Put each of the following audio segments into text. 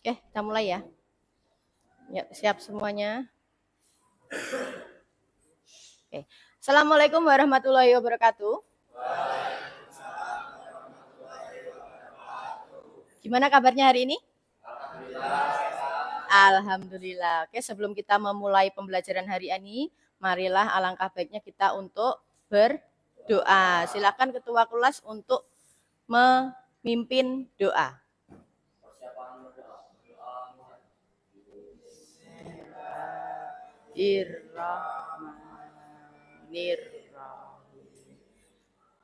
Oke, kita mulai ya. Ya, siap semuanya. Oke. Assalamualaikum warahmatullahi wabarakatuh. Gimana kabarnya hari ini? Alhamdulillah. Oke, sebelum kita memulai pembelajaran hari ini, marilah alangkah baiknya kita untuk berdoa. Silakan ketua kelas untuk memimpin doa. Bismillahirrahmanirrahim.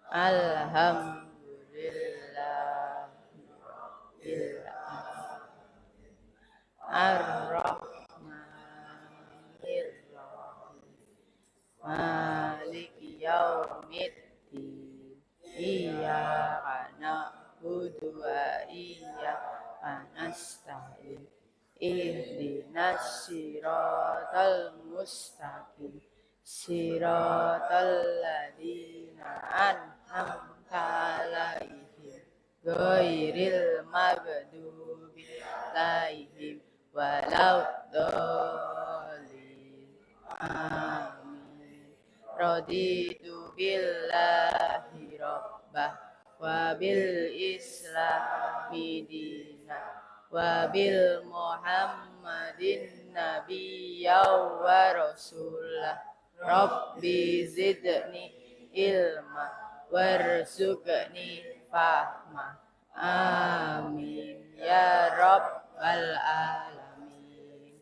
Alhamdulillah. Ar-Rahmanir-Rahim. Maliki yaumiddin. Iyyaka na'budu wa iyyaka nasta'in. Ihdinas siratal mustaqim. Siratal ladzina an'amta 'alaihim ghairil maghdubi 'alaihim waladdallin. Amin. Raditu billahi rabbah wa bil islami dinah wa bil muhammadin nabiyya wa rasulah. Rabbi zidni ilma warzuqni fahma. Amin ya rabbal alamin.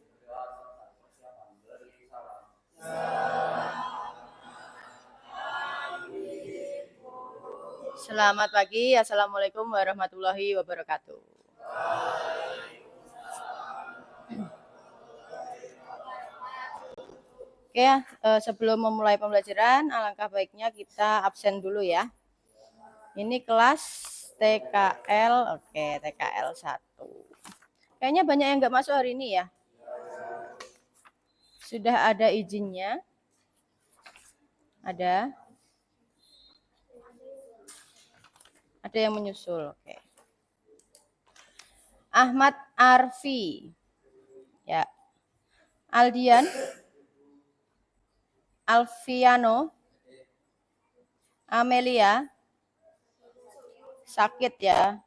Selamat pagi. Assalamualaikum warahmatullahi wabarakatuh. Oke ya, sebelum memulai pembelajaran, alangkah baiknya kita absen dulu ya. Ini kelas TKL, oke, TKL 1. Kayaknya banyak yang nggak masuk hari ini ya. Sudah ada izinnya? Ada? Ada yang menyusul, oke. Ahmad Arfi, ya. Aldian, Alfiano, Amelia, sakit ya.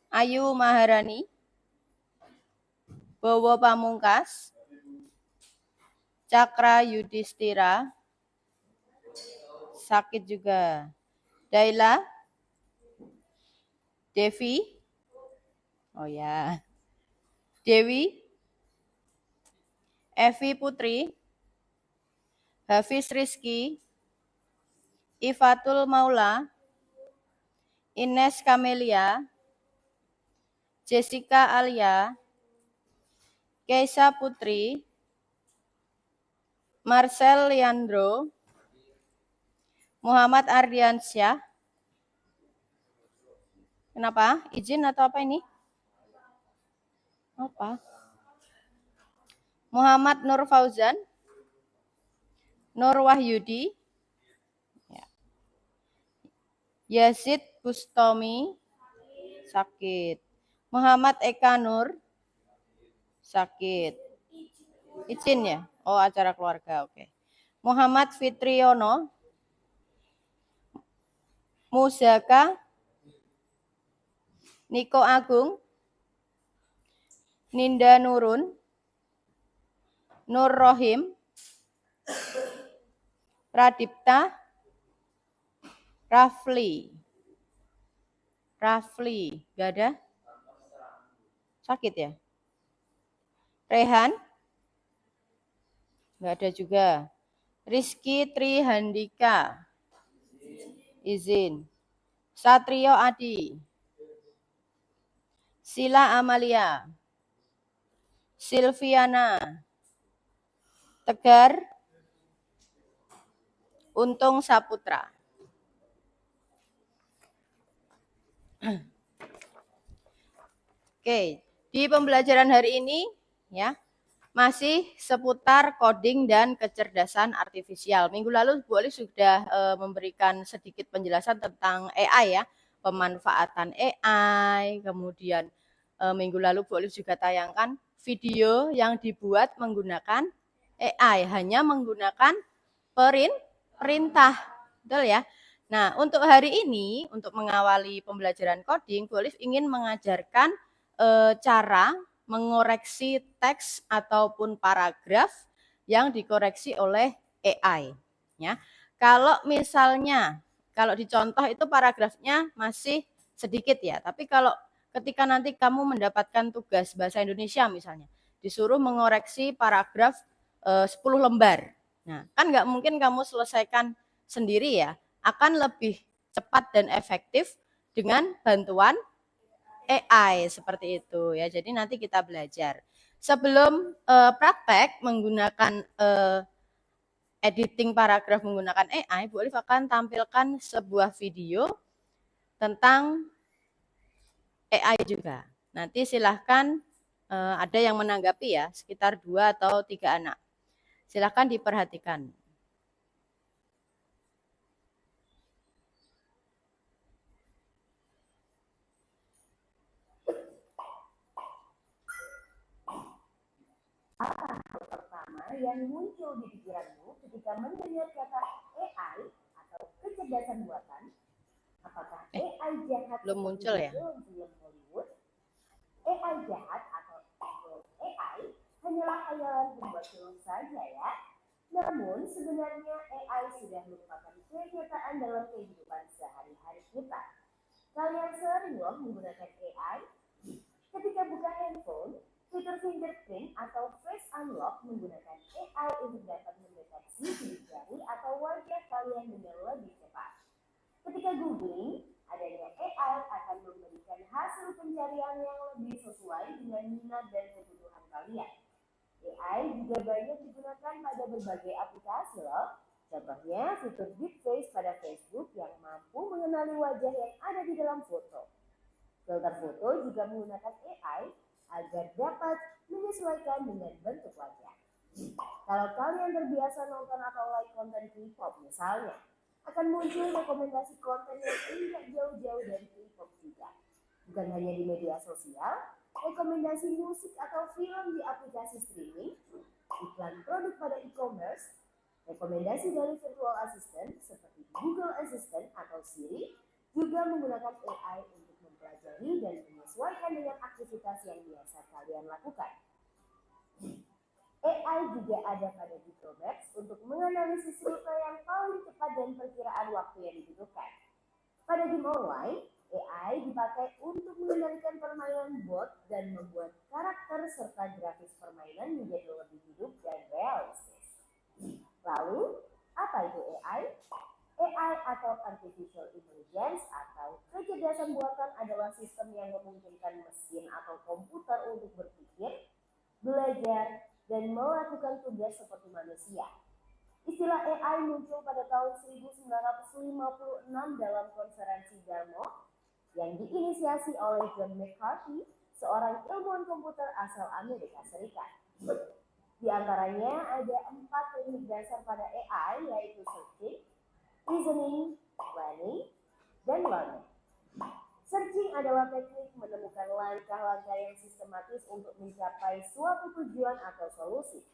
Ayu Maharani, Bowo Pamungkas, Cakra Yudhistira, sakit juga. Daila, Devi, oh ya, Dewi, Evi Putri, Hafiz Rizky, Ifatul Maula, Ines Kamelia, Jessica Alia, Keisa Putri, Marcel Leandro, Muhammad Ardiansyah. Kenapa? Izin atau apa ini? Apa? Muhammad Nur Fauzan, Nur Wahyudi, ya. Yazid Bustami, sakit. Muhammad Eka Nur, sakit. Izin ya? Oh, acara keluarga, oke. Muhammad Fitriono, Muzaka, Niko Agung, Ninda Nurun, Nur Rohim, Pradipta, Rafli, gak ada? Sakit ya? Rehan, gak ada juga. Rizky Trihandika, izin. Satrio Adi, Sila Amalia, Silviana, Tegar, Untung Saputra. Oke, di pembelajaran hari ini ya masih seputar coding dan kecerdasan artifisial. Minggu lalu Bu Ali sudah memberikan sedikit penjelasan tentang AI ya, pemanfaatan AI, kemudian minggu lalu Bu Olive juga tayangkan video yang dibuat menggunakan AI, hanya menggunakan perintah, betul ya. Nah, untuk hari ini, untuk mengawali pembelajaran coding, Bu Olive ingin mengajarkan cara mengoreksi teks ataupun paragraf yang dikoreksi oleh AI. Ya, kalau misalnya, kalau dicontoh itu paragrafnya masih sedikit ya, tapi kalau ketika nanti kamu mendapatkan tugas bahasa Indonesia misalnya, disuruh mengoreksi paragraf 10 lembar. Nah, kan nggak mungkin kamu selesaikan sendiri ya, akan lebih cepat dan efektif dengan bantuan AI seperti itu ya. Jadi nanti kita belajar. Sebelum praktek menggunakan editing paragraf menggunakan AI, Bu Olive akan tampilkan sebuah video tentang AI juga. Nanti silahkan ada yang menanggapi ya, sekitar 2 atau 3 anak. Silahkan diperhatikan. Apa hal pertama yang muncul di pikiranmu ketika mendengar kata AI atau kecerdasan buatan? Apakah AI jahat belum muncul ya? film Hollywood? AI jahat atau AI hanyalah khayalan pembuat film saja ya. Namun sebenarnya AI sudah merupakan kenyataan dalam kehidupan sehari-hari kita. Kalian sering loh menggunakan AI? Ketika buka handphone, fitur fingerprint atau face unlock menggunakan AI untuk dapat mendeteksi sidik jari atau wajah kalian dengan lebih cepat. Ketika googling, adanya AI akan memberikan hasil pencarian yang lebih sesuai dengan minat dan kebutuhan kalian. AI juga banyak digunakan pada berbagai aplikasi loh. Contohnya fitur deepface pada Facebook yang mampu mengenali wajah yang ada di dalam foto. Filter foto juga menggunakan AI agar dapat menyesuaikan dengan bentuk wajah. Kalau kalian terbiasa nonton atau like konten K-pop misalnya, akan muncul rekomendasi konten yang tidak jauh-jauh dari K-pop juga. Bukan hanya di media sosial, rekomendasi musik atau film di aplikasi streaming, iklan produk pada e-commerce, rekomendasi dari virtual assistant seperti Google Assistant atau Siri juga menggunakan AI untuk mempelajari dan menyesuaikan dengan aktivitas yang biasa kalian lakukan. AI juga ada pada Google Maps untuk menganalisis rute yang paling cepat dan perkiraan waktu yang dibutuhkan. Pada game online, AI dipakai untuk mengendalikan permainan bot dan membuat karakter serta grafis permainan menjadi lebih hidup dan realistis. Lalu, apa itu AI? AI atau Artificial Intelligence atau kecerdasan buatan adalah sistem yang memungkinkan mesin atau komputer untuk berpikir, belajar, dan melakukan tugas seperti manusia. Istilah AI muncul pada tahun 1956 dalam konferensi Dartmouth yang diinisiasi oleh John McCarthy, seorang ilmuwan komputer asal Amerika Serikat. Di antaranya ada 4 teknik dasar pada AI, yaitu searching, reasoning, planning, dan learning. Searching adalah teknik menemukan langkah-langkah yang sistematis untuk mencapai suatu tujuan atau solusi.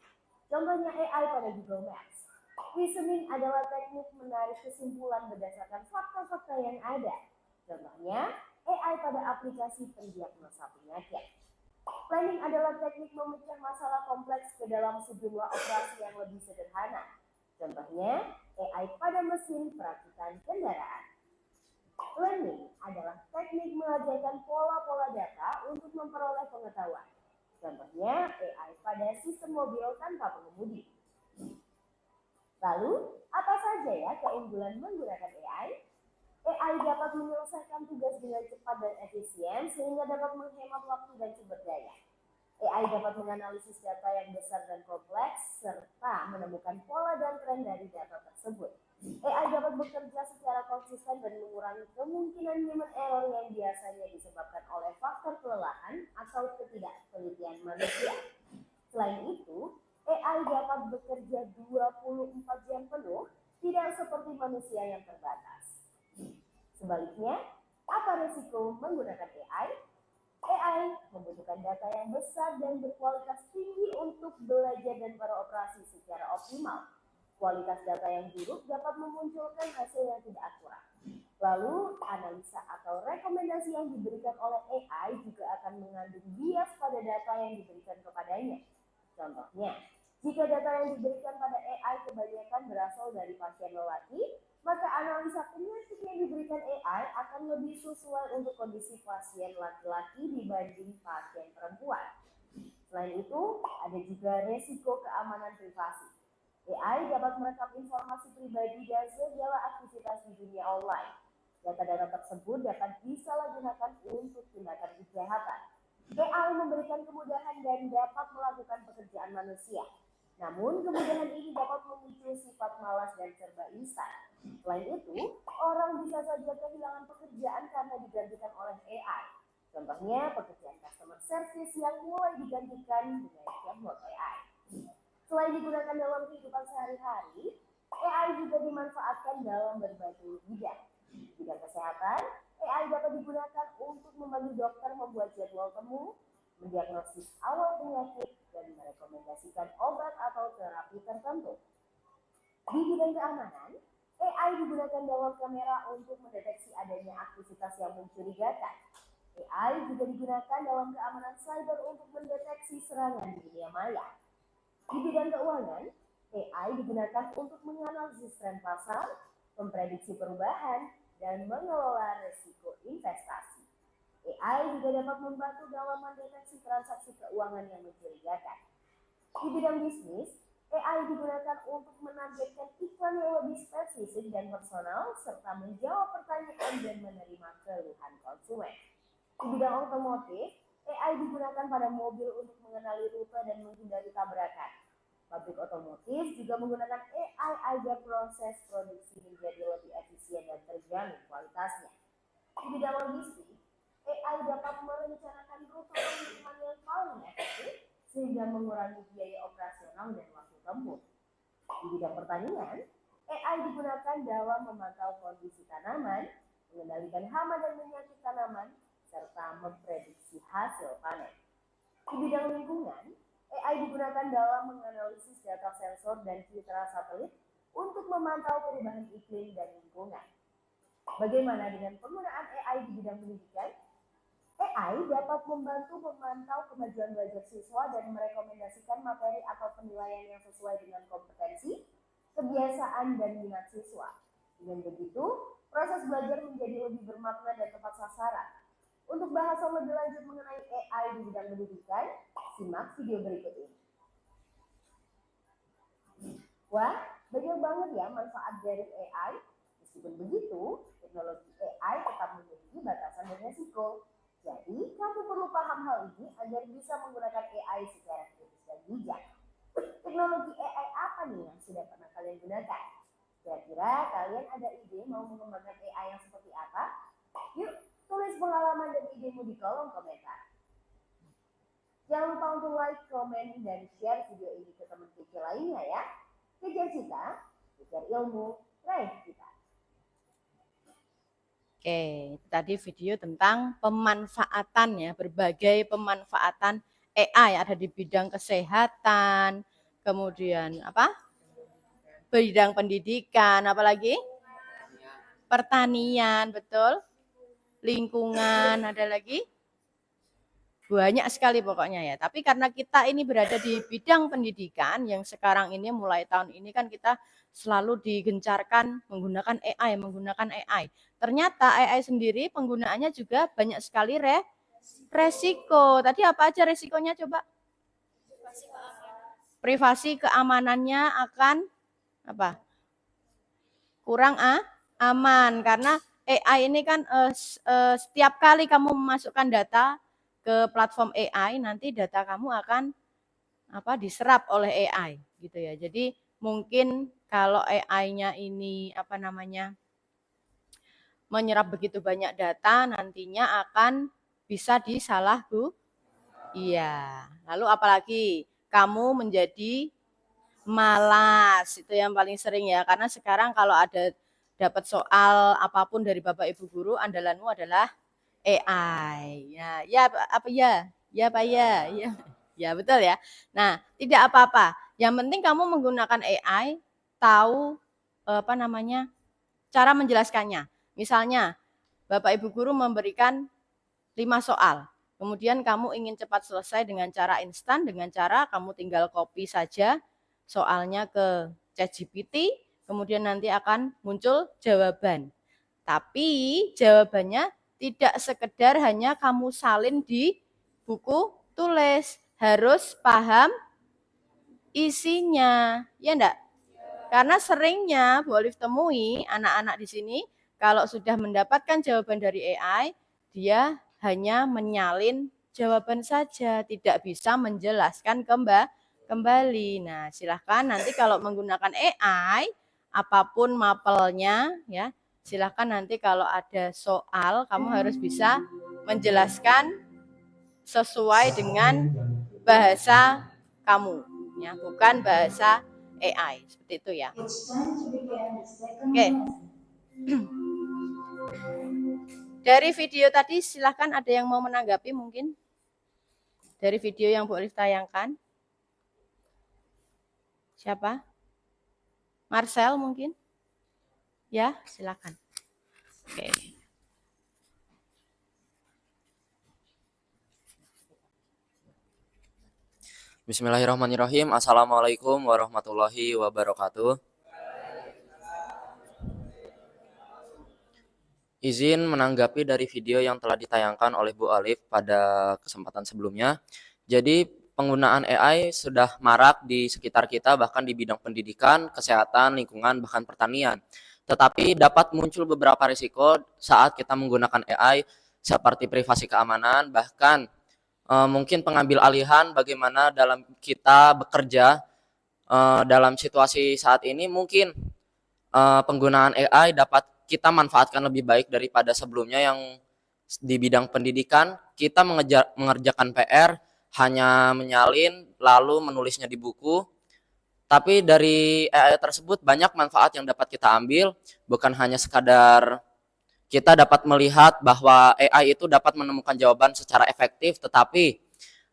Contohnya AI pada Google Maps. Reasoning adalah teknik menarik kesimpulan berdasarkan fakta-fakta yang ada. Contohnya AI pada aplikasi pendiagnosa penyakit. Planning adalah teknik memecah masalah kompleks ke dalam sejumlah operasi yang lebih sederhana. Contohnya AI pada mesin perakitan kendaraan. Learning adalah teknik mengajarkan pola-pola data untuk memperoleh pengetahuan. Contohnya AI pada sistem mobil tanpa pengemudi. Lalu, apa saja ya keunggulan menggunakan AI? AI dapat menyelesaikan tugas dengan cepat dan efisien sehingga dapat menghemat waktu dan sumber daya. AI dapat menganalisis data yang besar dan kompleks serta menemukan pola dan tren dari data tersebut. AI dapat bekerja secara konsisten dan mengurangi kemungkinan human error yang biasanya disebabkan oleh faktor kelelahan atau ketidaktelitian manusia. Selain itu, AI dapat bekerja 24 jam penuh, tidak seperti manusia yang terbatas. Sebaliknya, apa resiko menggunakan AI? AI membutuhkan data yang besar dan berkualitas tinggi untuk belajar dan beroperasi secara optimal. Kualitas data yang buruk dapat memunculkan hasil yang tidak akurat. Lalu, analisa atau rekomendasi yang diberikan oleh AI juga akan mengandung bias pada data yang diberikan kepadanya. Contohnya, jika data yang diberikan pada AI kebanyakan berasal dari pasien lelaki, maka analisa penyakit yang diberikan AI akan lebih sesuai untuk kondisi pasien laki-laki dibanding pasien perempuan. Selain itu, ada juga resiko keamanan privasi. AI dapat merekam informasi pribadi dan segala aktivitas di dunia online. Data-data tersebut dapat disalahgunakan untuk tindakan kejahatan. AI memberikan kemudahan dan dapat melakukan pekerjaan manusia. Namun, kemudahan ini dapat memicu sifat malas dan serba instan. Selain itu, orang bisa saja kehilangan pekerjaan karena digantikan oleh AI. Contohnya, pekerjaan customer service yang mulai digantikan dengan chatbot AI. Selain digunakan dalam kehidupan sehari-hari, AI juga dimanfaatkan dalam berbagai bidang. Di bidang kesehatan, AI dapat digunakan untuk membantu dokter membuat jadwal temu, mendiagnosis awal penyakit, dan merekomendasikan obat atau terapi tertentu. Di bidang keamanan, AI digunakan dalam kamera untuk mendeteksi adanya aktivitas yang mencurigakan. AI juga digunakan dalam keamanan cyber untuk mendeteksi serangan di dunia maya. Di bidang keuangan, AI digunakan untuk menganalisis tren pasar, memprediksi perubahan, dan mengelola risiko investasi. AI juga dapat membantu dalam mendeteksi transaksi keuangan yang mencurigakan. Di bidang bisnis, AI digunakan untuk menargetkan iklan yang lebih spesifik dan personal, serta menjawab pertanyaan dan menerima keluhan konsumen. Di bidang otomotif, AI digunakan pada mobil untuk mengenali rute dan menghindari tabrakan. Pabrik otomotif juga menggunakan AI agar proses produksi menjadi lebih efisien dan terjamin kualitasnya. Di bidang logistik, AI dapat merencanakan rute pengiriman yang paling efektif sehingga mengurangi biaya operasional dan waktu tempuh. Di bidang pertanian, AI digunakan dalam memantau kondisi tanaman, mengendalikan hama dan penyakit tanaman, serta memprediksi hasil panen. Di bidang lingkungan, AI digunakan dalam menganalisis data sensor dan citra satelit untuk memantau perubahan iklim dan lingkungan. Bagaimana dengan penggunaan AI di bidang pendidikan? AI dapat membantu memantau kemajuan belajar siswa dan merekomendasikan materi atau penilaian yang sesuai dengan kompetensi, kebiasaan, dan minat siswa. Dengan begitu, proses belajar menjadi lebih bermakna dan tepat sasaran. Untuk bahasan lebih lanjut mengenai AI di bidang pendidikan, simak video berikut ini. Wah, banyak banget ya manfaat dari AI. Meskipun begitu, teknologi AI tetap memiliki batasan dan resiko. Jadi, kamu perlu paham hal ini agar bisa menggunakan AI secara kritis dan bijak. Teknologi AI apa nih yang sudah pernah kalian gunakan? Kira-kira kalian ada ide mau mengembangkan AI yang seperti apa? Yuk, tulis pengalaman dan idemu di kolom komentar. Jangan lupa untuk like, komen, dan share video ini ke teman kecil lainnya ya. Kejar cita, kejar ilmu, raih cita. Oke, tadi video tentang pemanfaatan ya, berbagai pemanfaatan AI ada di bidang kesehatan, kemudian apa? Bidang pendidikan, apalagi? Pertanian, betul? Lingkungan, ada lagi? Banyak sekali pokoknya ya. Tapi karena kita ini berada di bidang pendidikan yang sekarang ini mulai tahun ini kan kita selalu digencarkan menggunakan AI. Ternyata AI sendiri penggunaannya juga banyak sekali resiko. Tadi apa aja resikonya coba? Privasi keamanannya akan apa? Kurang aman karena AI ini kan setiap kali kamu memasukkan data ke platform AI nanti data kamu akan diserap oleh AI gitu ya. Jadi mungkin kalau AI-nya ini menyerap begitu banyak data nantinya akan bisa iya. Lalu apalagi kamu menjadi malas itu yang paling sering ya karena sekarang kalau ada dapat soal apapun dari Bapak Ibu guru andalanmu adalah AI. Nah, Ya apa ya? Ya apa ya? Ya. Ya betul ya. Nah, tidak apa-apa. Yang penting kamu menggunakan AI tahu apa namanya? Cara menjelaskannya. Misalnya, Bapak Ibu guru memberikan 5 soal. Kemudian kamu ingin cepat selesai dengan cara instan, dengan cara kamu tinggal copy saja soalnya ke ChatGPT, kemudian nanti akan muncul jawaban. Tapi jawabannya tidak sekedar hanya kamu salin di buku tulis, harus paham isinya, ya enggak? Karena seringnya Bu Olive temui anak-anak di sini kalau sudah mendapatkan jawaban dari AI, dia hanya menyalin jawaban saja, tidak bisa menjelaskan kembali. Nah, silahkan nanti kalau menggunakan AI, apapun mapelnya, ya, silahkan nanti kalau ada soal, kamu harus bisa menjelaskan sesuai dengan bahasa kamu, ya, bukan bahasa AI, seperti itu ya. Oke. Dari video tadi silahkan ada yang mau menanggapi mungkin? Dari video yang Bu Olive tayangkan. Siapa? Marcel mungkin? Ya, silakan. Oke. Bismillahirrahmanirrahim. Assalamualaikum warahmatullahi wabarakatuh. Izin menanggapi dari video yang telah ditayangkan oleh Bu Olive pada kesempatan sebelumnya. Jadi penggunaan AI sudah marak di sekitar kita, bahkan di bidang pendidikan, kesehatan, lingkungan, bahkan pertanian. Tetapi dapat muncul beberapa risiko saat kita menggunakan AI seperti privasi keamanan, bahkan mungkin pengambil alihan bagaimana dalam kita bekerja dalam situasi saat ini. Mungkin penggunaan AI dapat kita manfaatkan lebih baik daripada sebelumnya yang di bidang pendidikan kita mengerjakan PR hanya menyalin lalu menulisnya di buku. Tapi dari AI tersebut banyak manfaat yang dapat kita ambil, bukan hanya sekadar kita dapat melihat bahwa AI itu dapat menemukan jawaban secara efektif, tetapi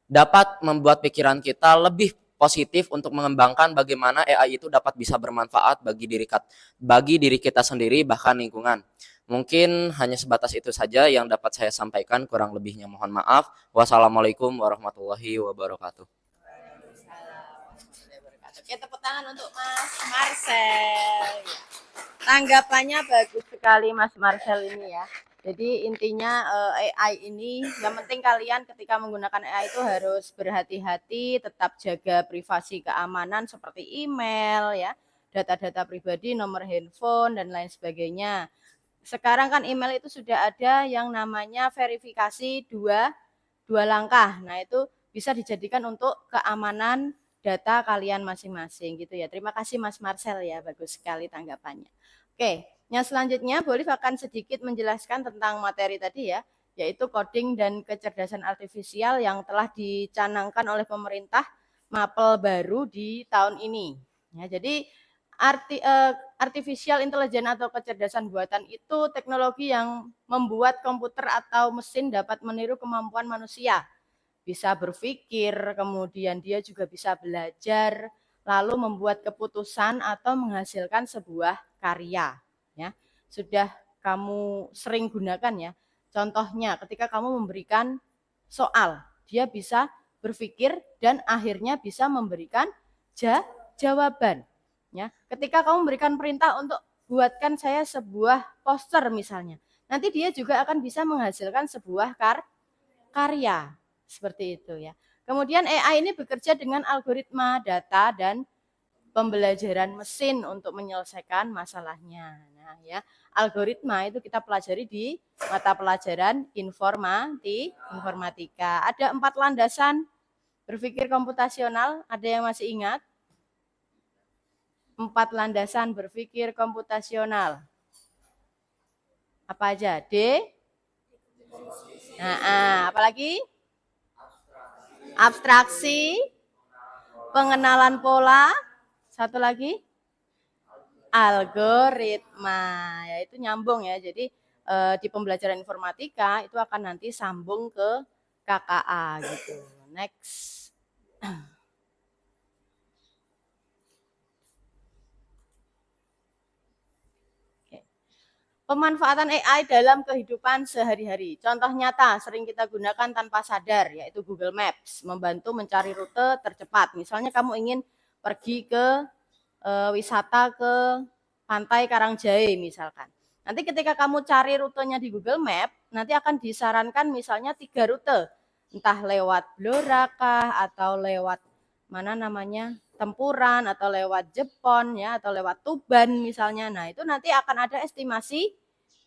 dapat membuat pikiran kita lebih positif untuk mengembangkan bagaimana AI itu dapat bisa bermanfaat bagi diri kita sendiri, bahkan lingkungan. Mungkin hanya sebatas itu saja yang dapat saya sampaikan, kurang lebihnya mohon maaf. Wassalamualaikum warahmatullahi wabarakatuh. Oke, tepuk tangan untuk Mas Marcel. Tanggapannya bagus sekali Mas Marcel ini ya. Jadi intinya AI ini yang penting kalian ketika menggunakan AI itu harus berhati-hati, tetap jaga privasi keamanan seperti email ya, data-data pribadi, nomor handphone dan lain sebagainya. Sekarang kan email itu sudah ada yang namanya verifikasi dua langkah. Nah, itu bisa dijadikan untuk keamanan data kalian masing-masing gitu ya. Terima kasih Mas Marcel ya, bagus sekali tanggapannya. Oke, yang selanjutnya Bu Olive akan sedikit menjelaskan tentang materi tadi ya, yaitu coding dan kecerdasan artifisial yang telah dicanangkan oleh pemerintah mapel baru di tahun ini. Ya, jadi artificial intelligence atau kecerdasan buatan itu teknologi yang membuat komputer atau mesin dapat meniru kemampuan manusia. Bisa berpikir, kemudian dia juga bisa belajar, lalu membuat keputusan atau menghasilkan sebuah karya. Ya, sudah kamu sering gunakan ya. Contohnya ketika kamu memberikan soal, dia bisa berpikir dan akhirnya bisa memberikan jawaban. Ya, ketika kamu memberikan perintah untuk buatkan saya sebuah poster misalnya, nanti dia juga akan bisa menghasilkan sebuah karya seperti itu ya. Kemudian AI ini bekerja dengan algoritma data dan pembelajaran mesin untuk menyelesaikan masalahnya. Nah, ya, algoritma itu kita pelajari di mata pelajaran informatika. Ada 4 landasan berpikir komputasional, ada yang masih ingat? 4 landasan berpikir komputasional. Apa aja? Nah, apalagi? Abstraksi, pengenalan pola, satu lagi? Algoritma. Ya, itu nyambung ya. Jadi di pembelajaran informatika itu akan nanti sambung ke KKA gitu. Next. Pemanfaatan AI dalam kehidupan sehari-hari. Contoh nyata sering kita gunakan tanpa sadar, yaitu Google Maps, membantu mencari rute tercepat. Misalnya kamu ingin pergi ke wisata ke pantai Karangjae misalkan. Nanti ketika kamu cari rutenya di Google Map, nanti akan disarankan misalnya 3 rute. Entah lewat Blora kah, atau lewat mana namanya Tempuran, atau lewat Jepon ya, atau lewat Tuban misalnya. Nah itu nanti akan ada estimasi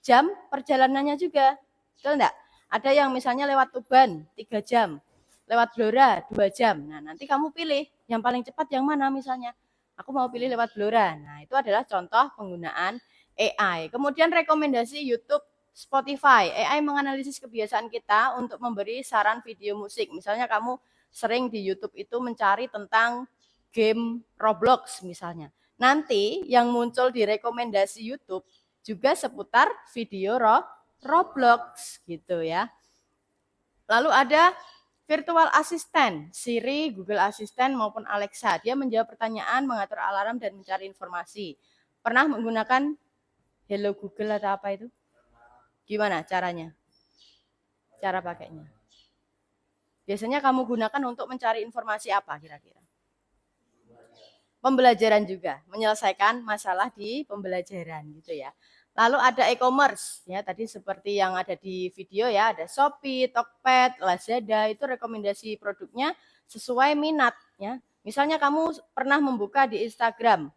jam perjalanannya juga, betul enggak? Ada yang misalnya lewat Tuban 3 jam, lewat Blora 2 jam. Nah nanti kamu pilih yang paling cepat yang mana misalnya. Aku mau pilih lewat Blora. Nah itu adalah contoh penggunaan AI. Kemudian rekomendasi YouTube, Spotify. AI menganalisis kebiasaan kita untuk memberi saran video musik. Misalnya kamu sering di YouTube itu mencari tentang game Roblox misalnya. Nanti yang muncul di rekomendasi YouTube juga seputar video Roblox gitu ya. Lalu ada virtual assistant, Siri, Google Assistant maupun Alexa. Dia menjawab pertanyaan, mengatur alarm dan mencari informasi. Pernah menggunakan Hello Google atau apa itu? Gimana caranya? Cara pakainya. Biasanya kamu gunakan untuk mencari informasi apa kira-kira? Pembelajaran juga, menyelesaikan masalah di pembelajaran gitu ya. Lalu ada e-commerce ya, tadi seperti yang ada di video ya, ada Shopee, Tokped, Lazada, itu rekomendasi produknya sesuai minat ya. Misalnya kamu pernah membuka di Instagram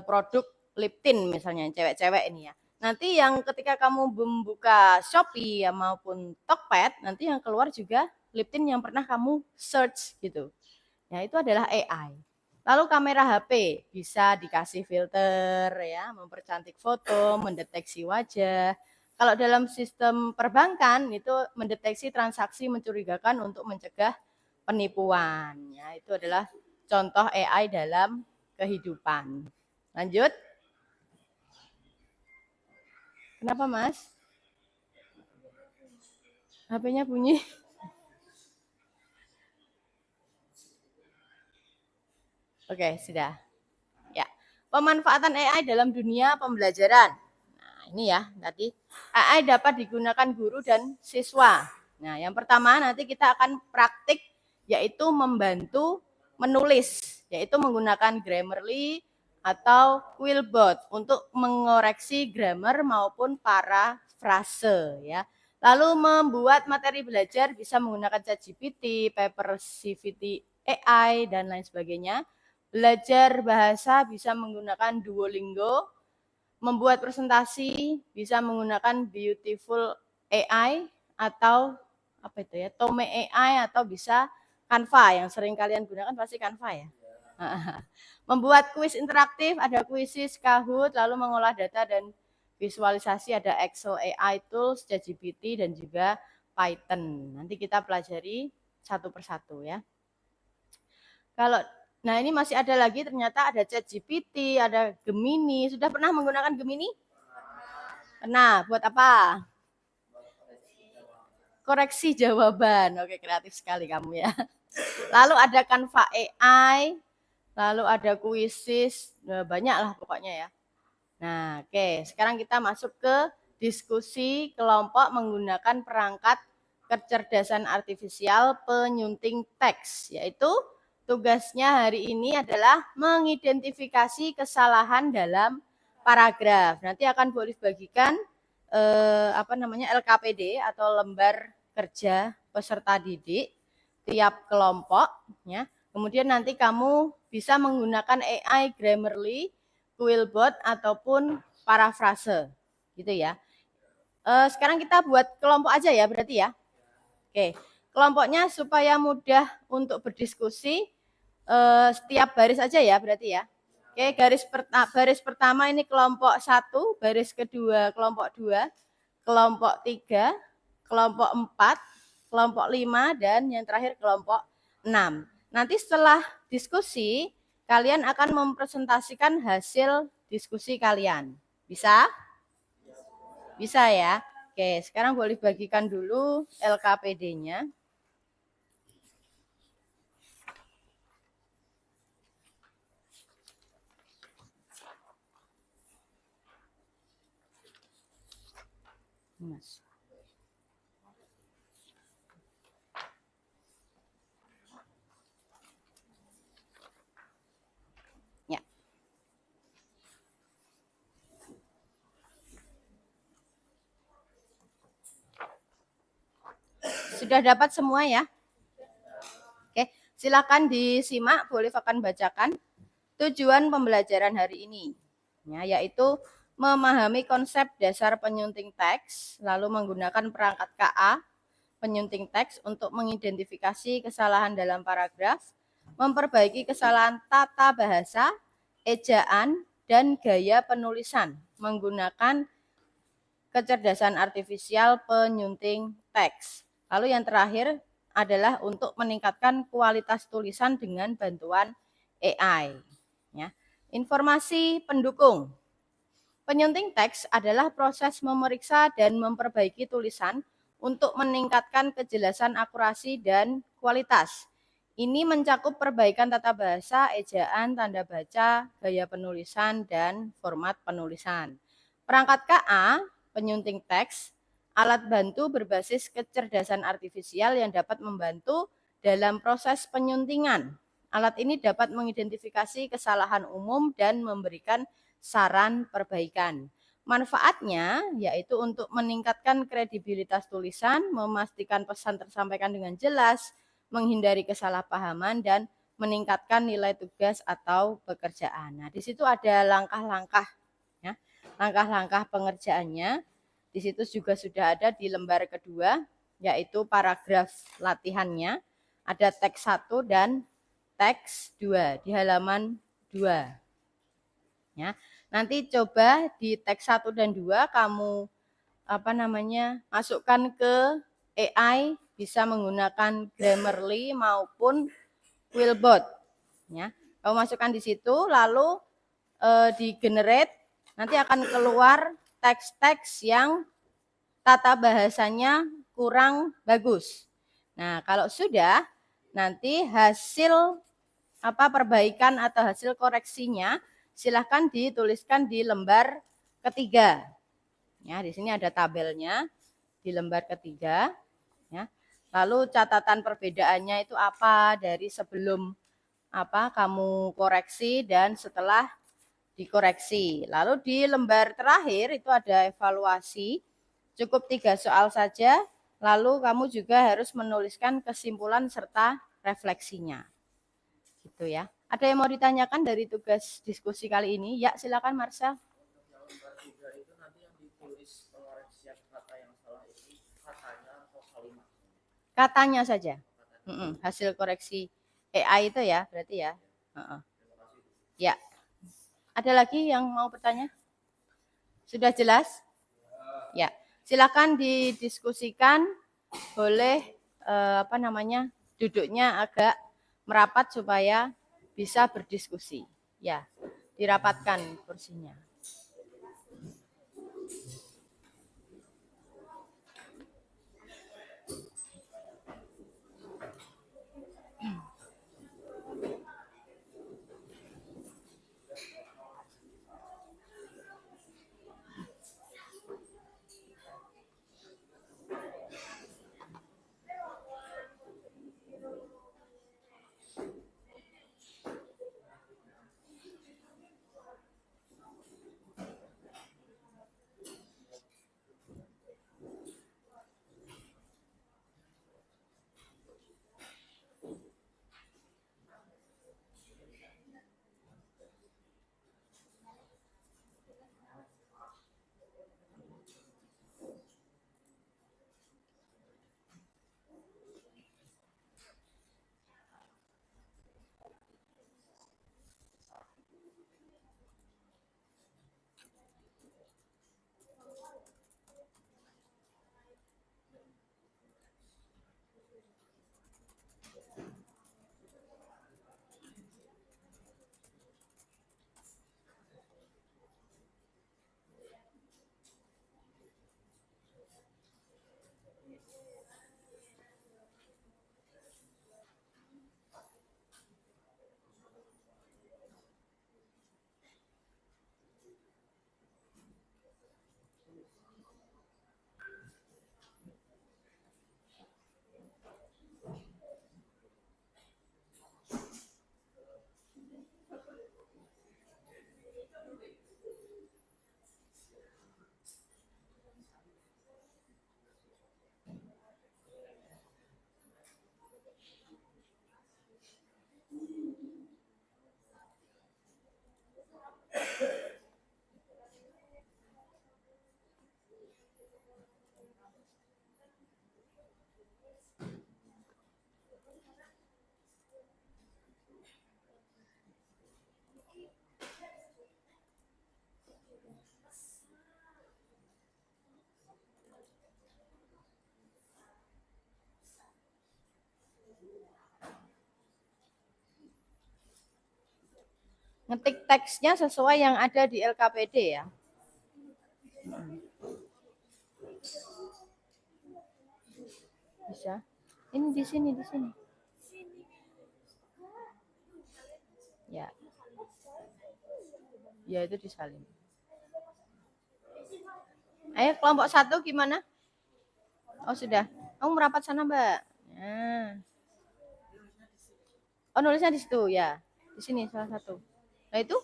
produk lip tint misalnya, cewek-cewek ini ya. Nanti yang ketika kamu membuka Shopee ya, maupun Tokped, nanti yang keluar juga lip tint yang pernah kamu search gitu. Ya, itu adalah AI. Lalu kamera HP bisa dikasih filter ya, mempercantik foto, mendeteksi wajah. Kalau dalam sistem perbankan itu mendeteksi transaksi mencurigakan untuk mencegah penipuan. Ya, itu adalah contoh AI dalam kehidupan. Lanjut. Kenapa, Mas? HP-nya bunyi. Oke, sudah. Ya. Pemanfaatan AI dalam dunia pembelajaran. Nah, ini ya, tadi AI dapat digunakan guru dan siswa. Nah, yang pertama nanti kita akan praktik yaitu membantu menulis, yaitu menggunakan Grammarly atau Quillbot untuk mengoreksi grammar maupun parafrase ya. Lalu membuat materi belajar bisa menggunakan ChatGPT, Perplexity AI dan lain sebagainya. Belajar bahasa bisa menggunakan Duolingo, membuat presentasi bisa menggunakan Beautiful AI atau apa itu ya, Tome AI atau bisa Canva yang sering kalian gunakan pasti Canva ya. Membuat kuis interaktif ada Quizizz, Kahoot, lalu mengolah data dan visualisasi ada Excel AI Tools, ChatGPT dan juga Python. Nanti kita pelajari satu persatu ya. Kalau nah ini masih ada lagi, ternyata ada ChatGPT, ada Gemini. Sudah pernah menggunakan Gemini? Pernah. Buat apa? Koreksi jawaban. Oke, kreatif sekali kamu ya. Lalu ada Canva AI, lalu ada Quizizz, banyak lah pokoknya ya. Nah, oke. Sekarang kita masuk ke diskusi kelompok menggunakan perangkat kecerdasan artifisial penyunting teks, yaitu tugasnya hari ini adalah mengidentifikasi kesalahan dalam paragraf. Nanti akan boleh bagikan LKPD atau lembar kerja peserta didik tiap kelompok ya. Kemudian nanti kamu bisa menggunakan AI Grammarly, Quillbot ataupun parafrase gitu ya. Sekarang kita buat kelompok aja ya berarti ya. Oke, kelompoknya supaya mudah untuk berdiskusi setiap baris aja ya berarti ya. Oke, baris pertama ini kelompok 1, baris kedua kelompok 2, kelompok 3, kelompok 4, kelompok 5 dan yang terakhir kelompok 6. Nanti setelah diskusi kalian akan mempresentasikan hasil diskusi kalian. Bisa? Bisa ya. Oke, sekarang boleh bagikan dulu LKPD-nya. Mas. Ya. Sudah dapat semua ya? Oke, silakan disimak, boleh akan bacakan tujuan pembelajaran hari ini, ya, yaitu memahami konsep dasar penyunting teks, lalu menggunakan perangkat KA penyunting teks untuk mengidentifikasi kesalahan dalam paragraf, memperbaiki kesalahan tata bahasa, ejaan, dan gaya penulisan menggunakan kecerdasan artifisial penyunting teks. Lalu yang terakhir adalah untuk meningkatkan kualitas tulisan dengan bantuan AI. Ya. Informasi pendukung. Penyunting teks adalah proses memeriksa dan memperbaiki tulisan untuk meningkatkan kejelasan, akurasi, dan kualitas. Ini mencakup perbaikan tata bahasa, ejaan, tanda baca, gaya penulisan, dan format penulisan. Perangkat KA, penyunting teks, alat bantu berbasis kecerdasan artifisial yang dapat membantu dalam proses penyuntingan. Alat ini dapat mengidentifikasi kesalahan umum dan memberikan saran perbaikan. Manfaatnya yaitu untuk meningkatkan kredibilitas tulisan, memastikan pesan tersampaikan dengan jelas, menghindari kesalahpahaman, dan meningkatkan nilai tugas atau pekerjaan. Nah, di situ ada langkah-langkah, ya, langkah-langkah pengerjaannya. Di situ juga sudah ada di lembar kedua, yaitu paragraf latihannya. Ada teks 1 dan teks 2 di halaman 2. Ya. Nanti coba di teks 1 dan 2 kamu masukkan ke AI, bisa menggunakan Grammarly maupun Quillbot. Ya. Kamu masukkan di situ, lalu di generate, nanti akan keluar teks-teks yang tata bahasanya kurang bagus. Nah, kalau sudah, nanti hasil perbaikan atau hasil koreksinya silahkan dituliskan di lembar ketiga. Ya, di sini ada tabelnya di lembar ketiga. Ya. Lalu catatan perbedaannya itu apa dari sebelum kamu koreksi dan setelah dikoreksi. Lalu di lembar terakhir itu ada evaluasi. Cukup 3 soal saja. Lalu kamu juga harus menuliskan kesimpulan serta refleksinya. Gitu ya. Ada yang mau ditanyakan dari tugas diskusi kali ini? Ya, silakan Marcel. Itu nanti yang ditulis pengoreksian kata yang salah itu katanya atau kalimat? Katanya saja. Hasil koreksi AI itu ya, berarti ya. Ya. Ada lagi yang mau bertanya? Sudah jelas? Ya. Silakan didiskusikan. Boleh duduknya agak merapat supaya bisa berdiskusi. Ya, dirapatkan kursinya. Ngetik teksnya sesuai yang ada di LKPD ya. Bisa. Ini di sini, di sini. Ya. Ya itu disalin. Ayo kelompok 1 gimana? Oh sudah. Kamu merapat sana Mbak. Nah. Oh nulisnya di situ ya. Di sini salah satu. Nah itu.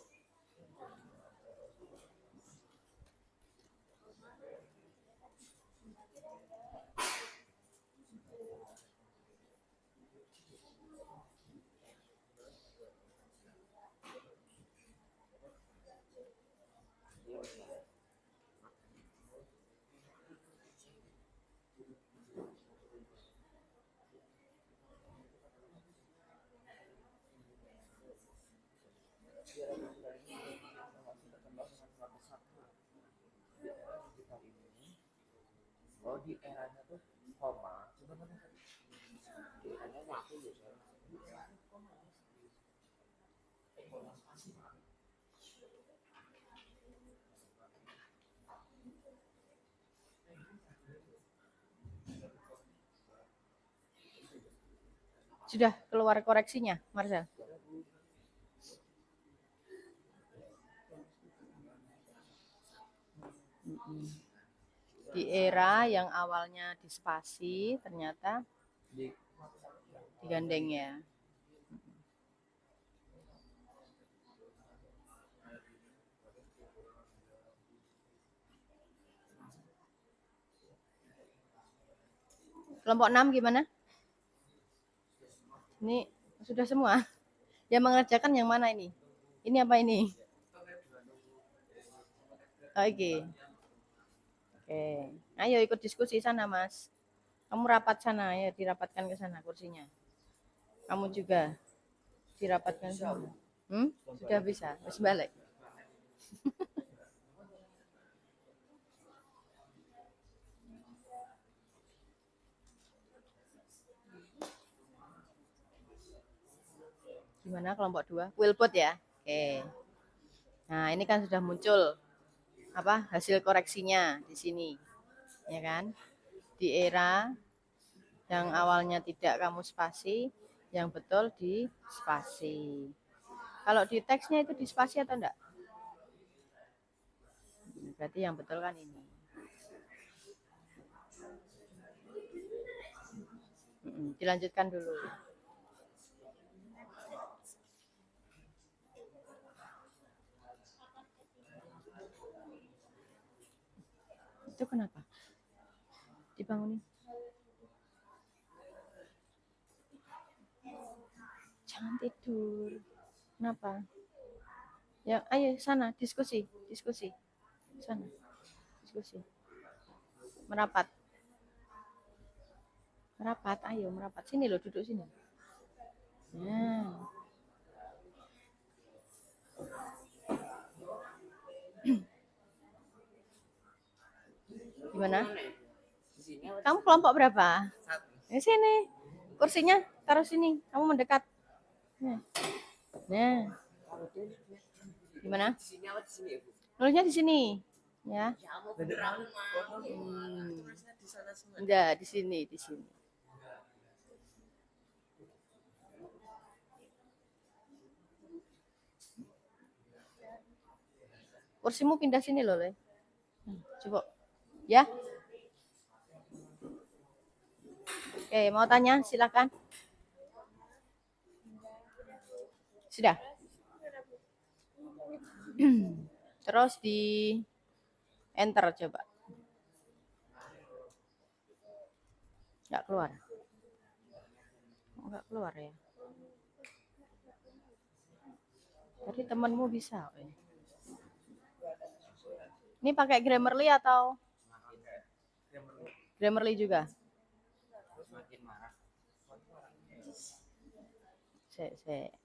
Oh di eranya tuh koma, sebenarnya di eranya waktu loh. Sudah keluar koreksinya, Marcel. Di era yang awalnya di spasi ternyata digandeng ya. Kelompok 6 gimana? Ini sudah semua. Yang mengerjakan yang mana ini? Ini apa ini? Oke. Oke. Ayo ikut diskusi sana, Mas. Kamu rapat sana, ya dirapatkan ke sana kursinya. Kamu juga dirapatkan sana. Sudah bisa. Wis balik. Gimana kelompok 2? Wilpot ya? Oke. Nah, ini kan sudah muncul apa hasil koreksinya di sini. Ya kan? Di era yang awalnya tidak kamu spasi, yang betul di spasi. Kalau di teksnya itu di spasi atau enggak? Berarti yang betul kan ini. Dilanjutkan dulu. Itu kenapa? Dibangunin. Jangan tidur. Kenapa? Ya, ayo sana diskusi. Sana. Diskusi. Merapat. Ayo merapat. Sini loh, duduk sini. Nah. Gimana? Kamu kelompok berapa? Di sini. Kursinya taruh sini. Kamu mendekat. Nah. Gimana? Nulisnya di sini. Ya. Enggak, di sini. Kursimu pindah sini loh, Le. Coba. Ya. Oke, mau tanya silakan. Sudah. Terus di enter coba. Enggak keluar ya. Tadi temanmu bisa. Ini pakai Grammarly atau Grammarly juga? Sek.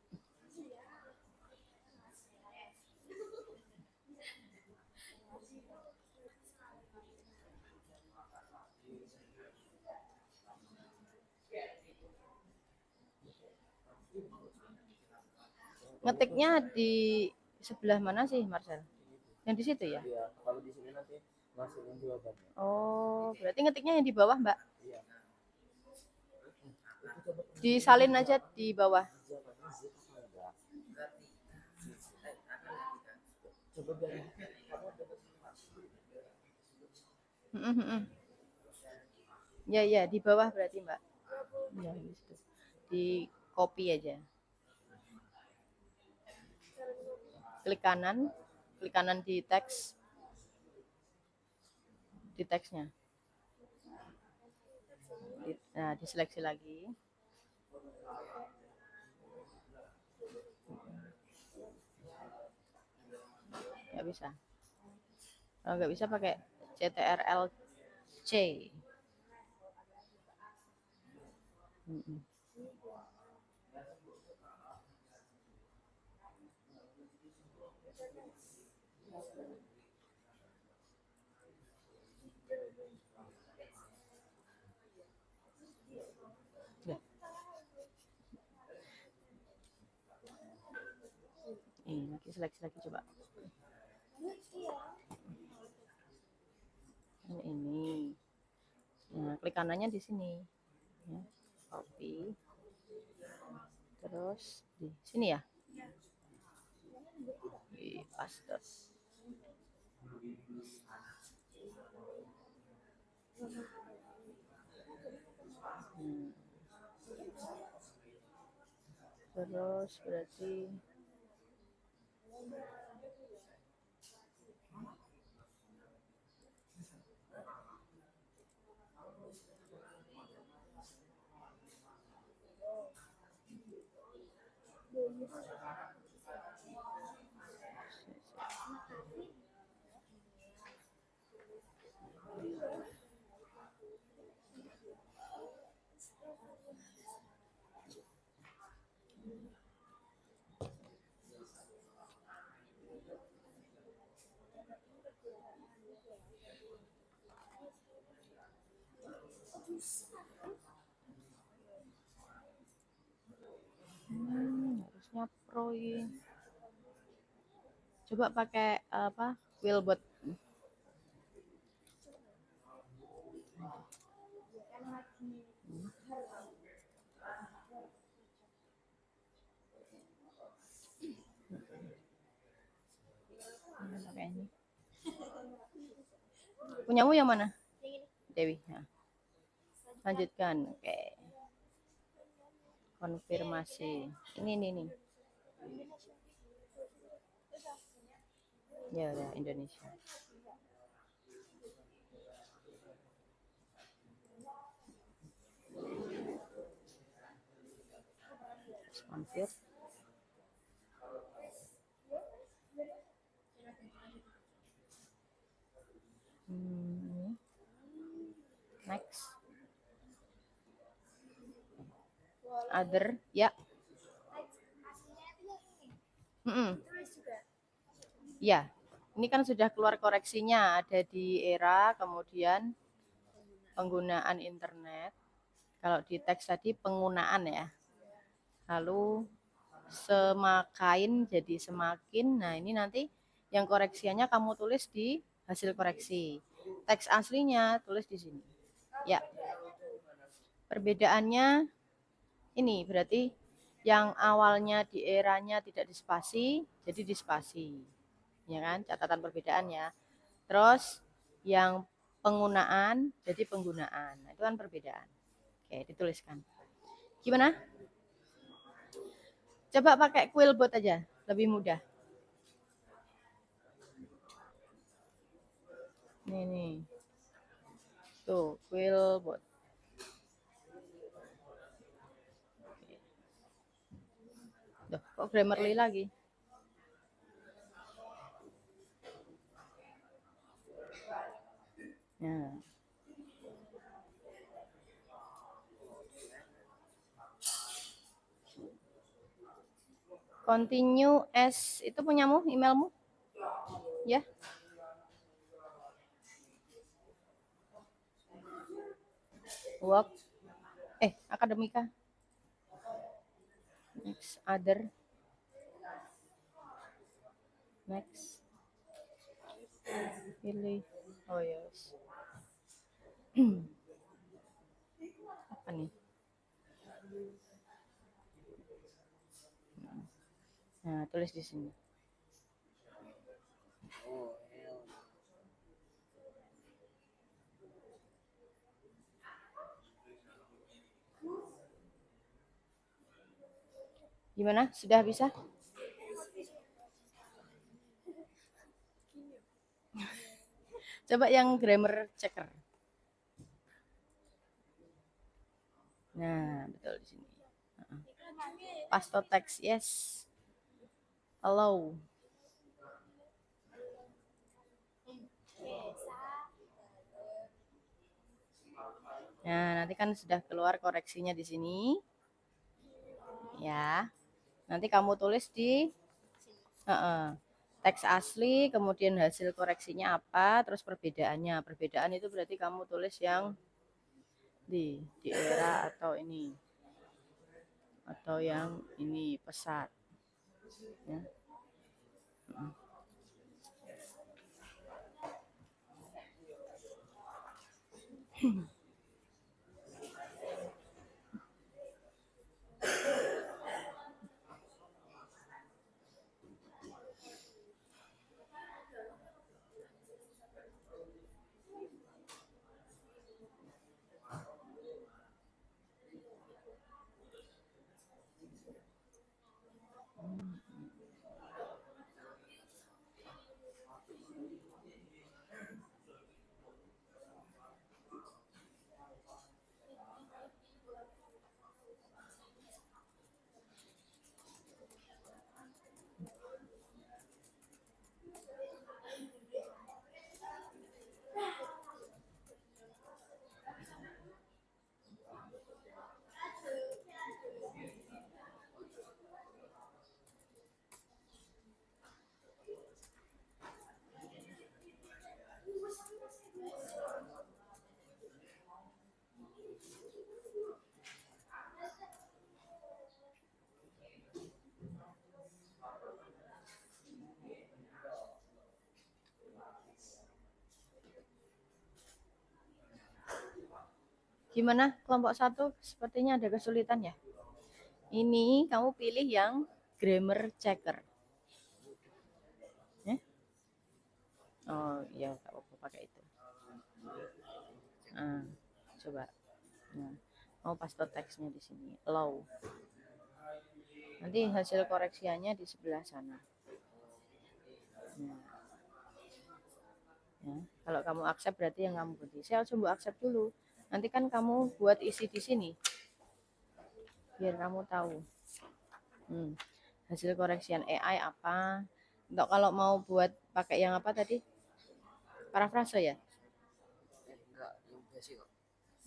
Ngetiknya di sebelah mana sih, Marcel? Yang di situ ya? Iya, kalau di sini nanti masukin jawabannya. Oh, berarti ngetiknya yang di bawah, Mbak? Iya. Disalin aja di bawah. Ya, di bawah berarti, Mbak. Ya, di situ. Di copy aja. Klik kanan di teks, di teksnya. Nah, diseleksi lagi. Nggak bisa. Kalau nggak bisa pakai CTRL-C. Ya. Lagi seleksi lagi coba. Ini. Nah, klik kanannya di sini. Ya, copy. Terus di sini ya. Di paste. Terus berarti harusnya pro ini. Coba pakai apa? Quillbot. Pakai ini. Punyamu yang mana? Dewi. Nah. Lanjutkan. Oke. Konfirmasi. Ini. Ya, Indonesia. Konfir. Next. Other, ya. Ya, ini kan sudah keluar koreksinya, ada di era, kemudian penggunaan internet. Kalau di teks tadi penggunaan ya. Lalu semakain jadi semakin. Nah, ini nanti yang koreksiannya kamu tulis di hasil koreksi. Teks aslinya tulis di sini. Ya. Perbedaannya ini berarti yang awalnya di eranya tidak dispasi, jadi dispasi. Ya kan? Catatan perbedaannya. Terus yang penggunaan jadi penggunaan. Nah, itu kan perbedaan. Oke, dituliskan. Gimana? Coba pakai Quillbot aja, lebih mudah. Nih. Tuh, Quillbot. Duh, kok Grammarly lagi? Nah, continue as itu punyamu, emailmu? Ya. Work. Akademika. Next, other. Next. Pilih. Oh yes. Apa nih? Nah, tulis di sini. Gimana? Sudah bisa? Coba yang grammar checker. Nah, betul di sini. Pasto text, yes. Allow. Nah, nanti kan sudah keluar koreksinya di sini. Ya. Nanti kamu tulis di teks asli, kemudian hasil koreksinya apa, terus perbedaannya. Perbedaan itu berarti kamu tulis yang di era atau ini. Atau yang ini pesat. Ya. Gimana kelompok 1? Sepertinya ada kesulitan ya. Ini kamu pilih yang grammar checker. Oh iya, nggak apa-apa pakai itu. Nah, coba. Nah, mau paste teksnya di sini. Allow. Nanti hasil koreksiannya di sebelah sana. Nah. Ya, kalau kamu accept berarti yang kamu beri. Saya coba accept dulu. Nanti kan kamu buat isi di sini. Biar kamu tahu. Hasil koreksian AI apa. Untuk kalau mau buat pakai yang apa tadi? Parafrase ya? Enggak, yang basic kok.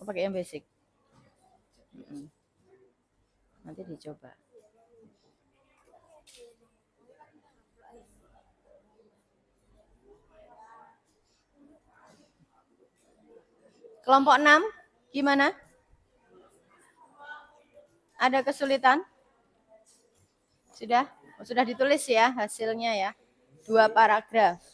Oh, pakai yang basic. Nanti dicoba. Kelompok 6, gimana? Ada kesulitan? Sudah? Oh, sudah ditulis ya hasilnya ya. 2 paragraf.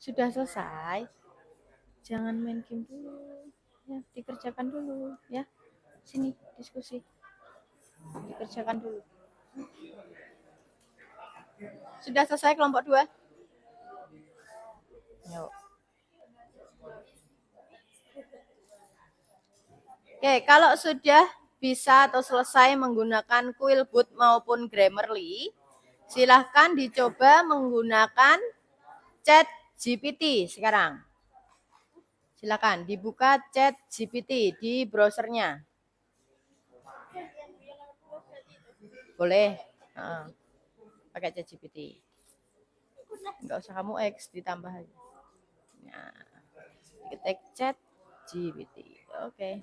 Sudah selesai. Jangan main game dulu. Ya, dikerjakan dulu ya. Sini diskusi. Dikerjakan dulu. Sudah selesai kelompok 2? Yuk. Oke, kalau sudah bisa atau selesai menggunakan Quillbot maupun Grammarly, silahkan dicoba menggunakan ChatGPT sekarang. Silakan dibuka ChatGPT di browsernya. Boleh. Pakai ChatGPT. Enggak usah kamu X, ditambah aja. Nah, ketik ChatGPT. Oke.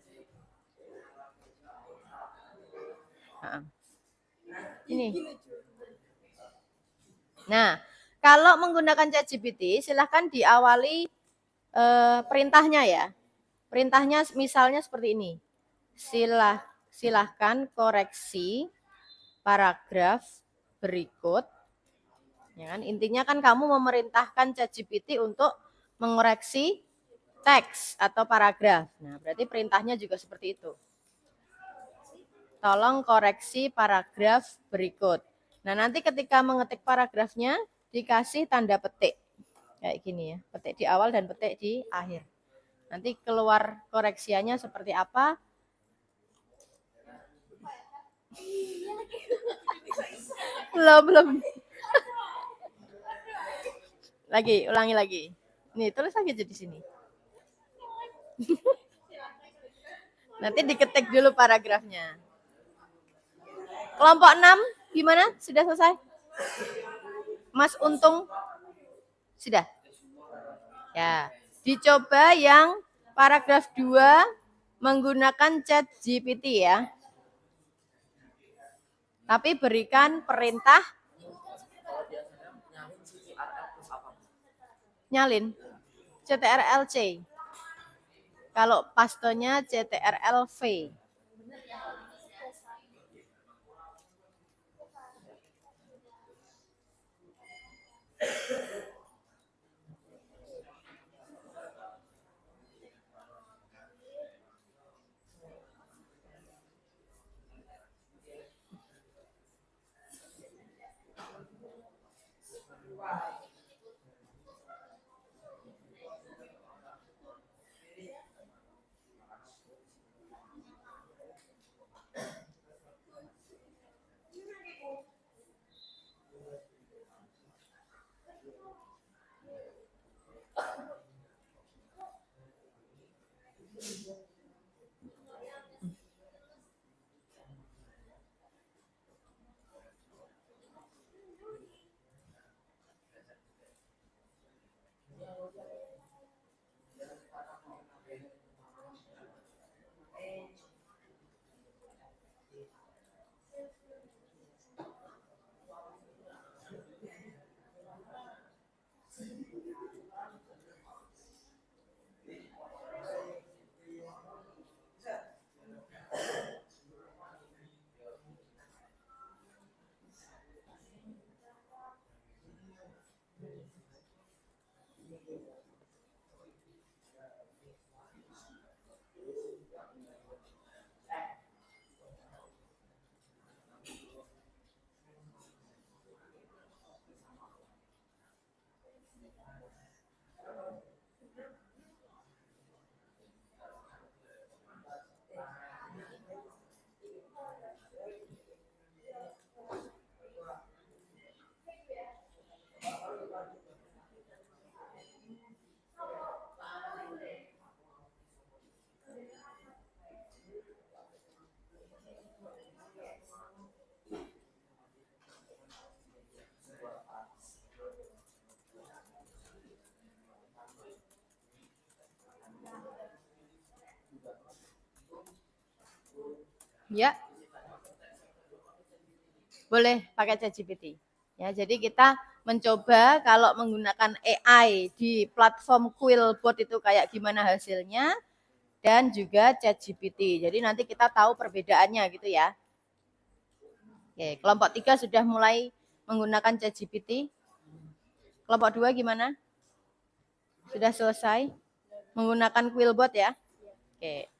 Ini. Nah, kalau menggunakan ChatGPT, silahkan diawali perintahnya ya. Perintahnya misalnya seperti ini. Silahkan koreksi paragraf berikut. Ya kan? Intinya kan kamu memerintahkan ChatGPT untuk mengoreksi teks atau paragraf. Nah, berarti perintahnya juga seperti itu. Tolong koreksi paragraf berikut. Nah, nanti ketika mengetik paragrafnya dikasih tanda petik. Kayak gini ya, petik di awal dan petik di akhir. Nanti keluar koreksiannya seperti apa? Belum. Lagi, ulangi lagi. Nih, tulis aja di sini. Nanti diketik dulu paragrafnya. Kelompok 6 gimana? Sudah selesai? Mas Untung? Sudah? Ya. Dicoba yang paragraf 2 menggunakan ChatGPT ya. Tapi berikan perintah nyalin CTRL-C. Kalau pastenya CTRL-V. Ya. Boleh pakai ChatGPT. Ya, jadi kita mencoba kalau menggunakan AI di platform Quillbot itu kayak gimana hasilnya dan juga ChatGPT. Jadi nanti kita tahu perbedaannya gitu ya. Oke, kelompok 3 sudah mulai menggunakan ChatGPT. Kelompok 2 gimana? Sudah selesai menggunakan Quillbot ya. Oke.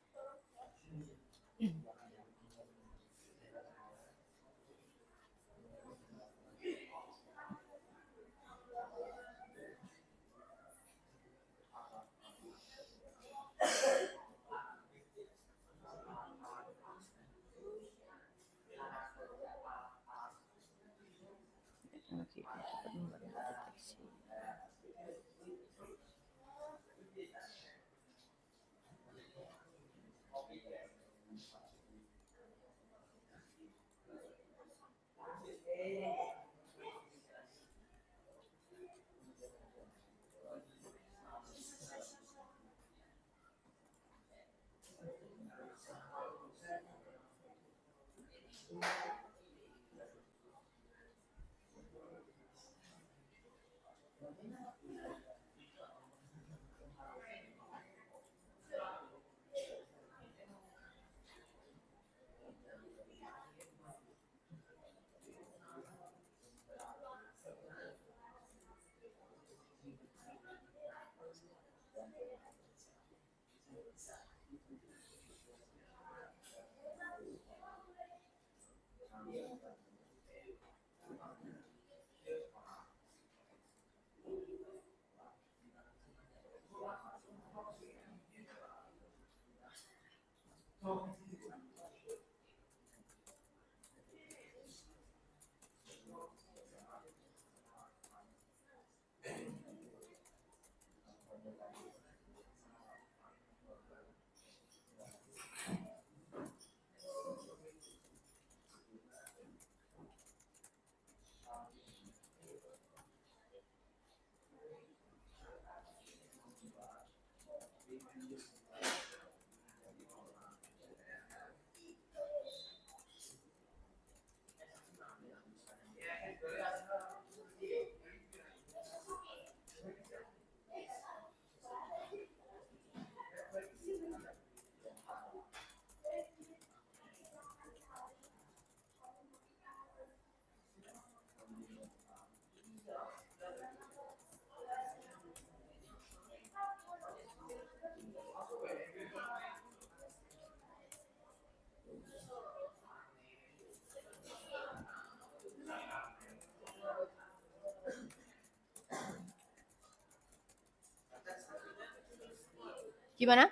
Gimana?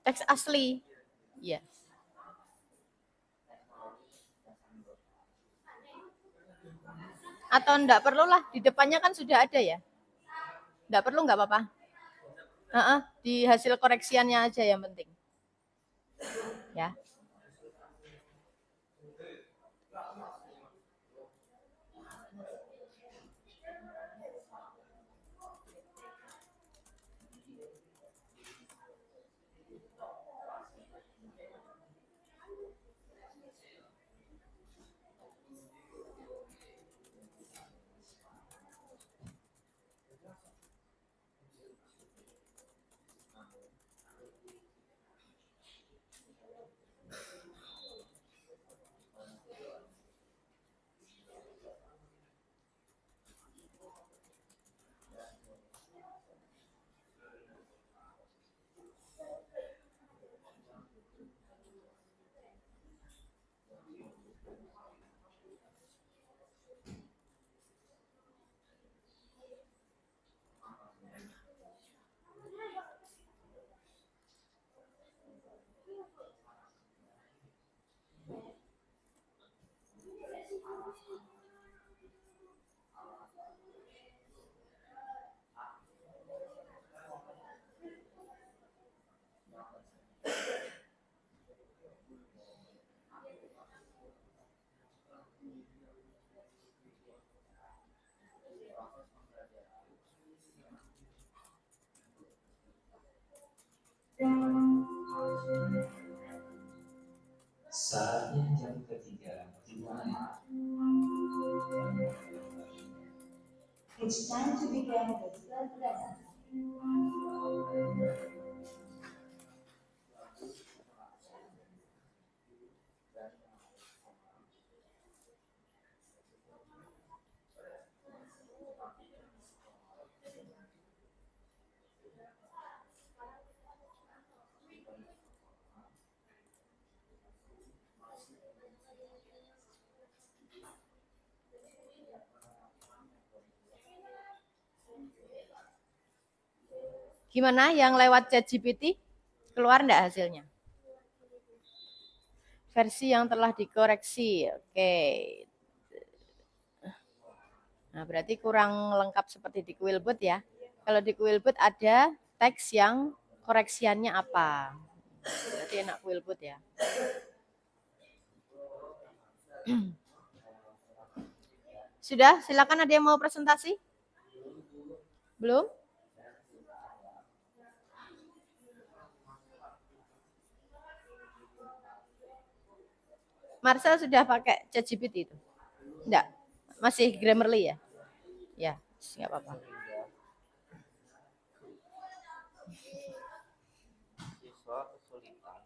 Teks asli. Iya. Atau enggak perlu lah, di depannya kan sudah ada ya. Enggak perlu, enggak apa-apa. Di hasil koreksiannya aja yang penting. Ya. Saatnya jam ketiga dimulai. It's time to begin the third lesson. Gimana yang lewat ChatGPT? Keluar enggak hasilnya? Versi yang telah dikoreksi. Oke. Nah, berarti kurang lengkap seperti di Quillbot ya. Kalau di Quillbot ada teks yang koreksiannya apa. Berarti enak Quillbot ya. Sudah, silakan ada yang mau presentasi? Belum? Marcel sudah pakai ChatGPT itu? Enggak? Masih Grammarly ya? Ya, enggak apa-apa. Siswa kesulitan.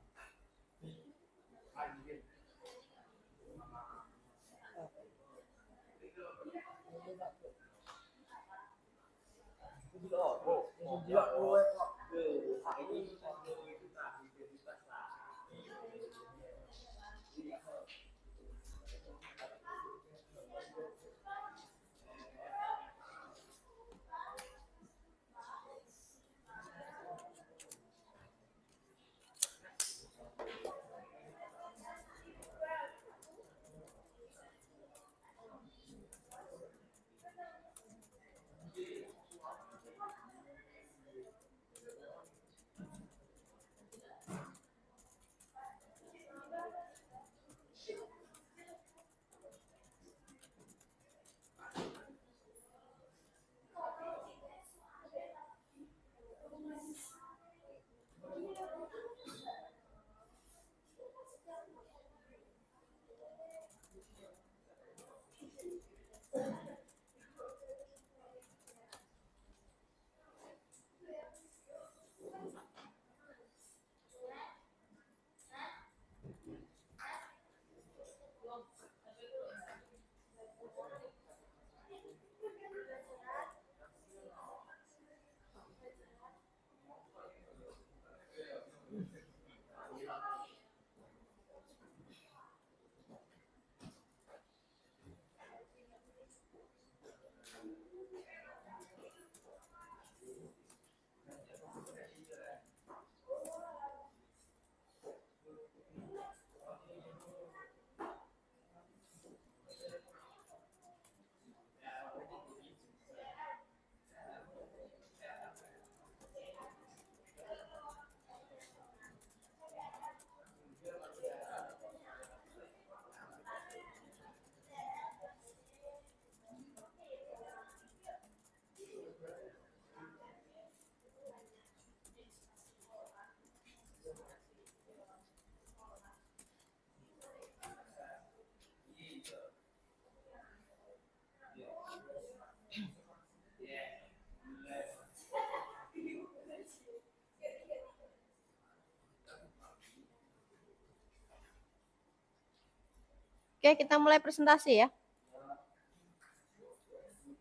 Oke, kita mulai presentasi ya.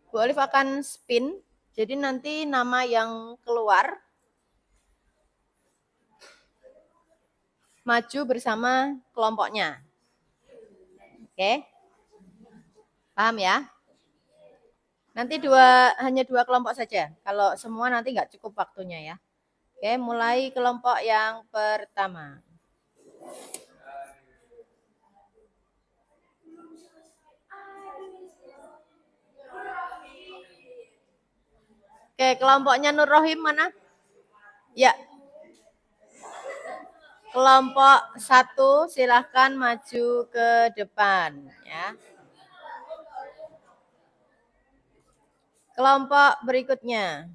Bu Olive akan spin, jadi nanti nama yang keluar maju bersama kelompoknya. Oke, paham ya? Nanti hanya dua kelompok saja. Kalau semua nanti nggak cukup waktunya ya. Oke, mulai kelompok yang pertama. Oke, kelompoknya Nur Rohim mana? Ya. Kelompok 1 silahkan maju ke depan ya. Kelompok berikutnya.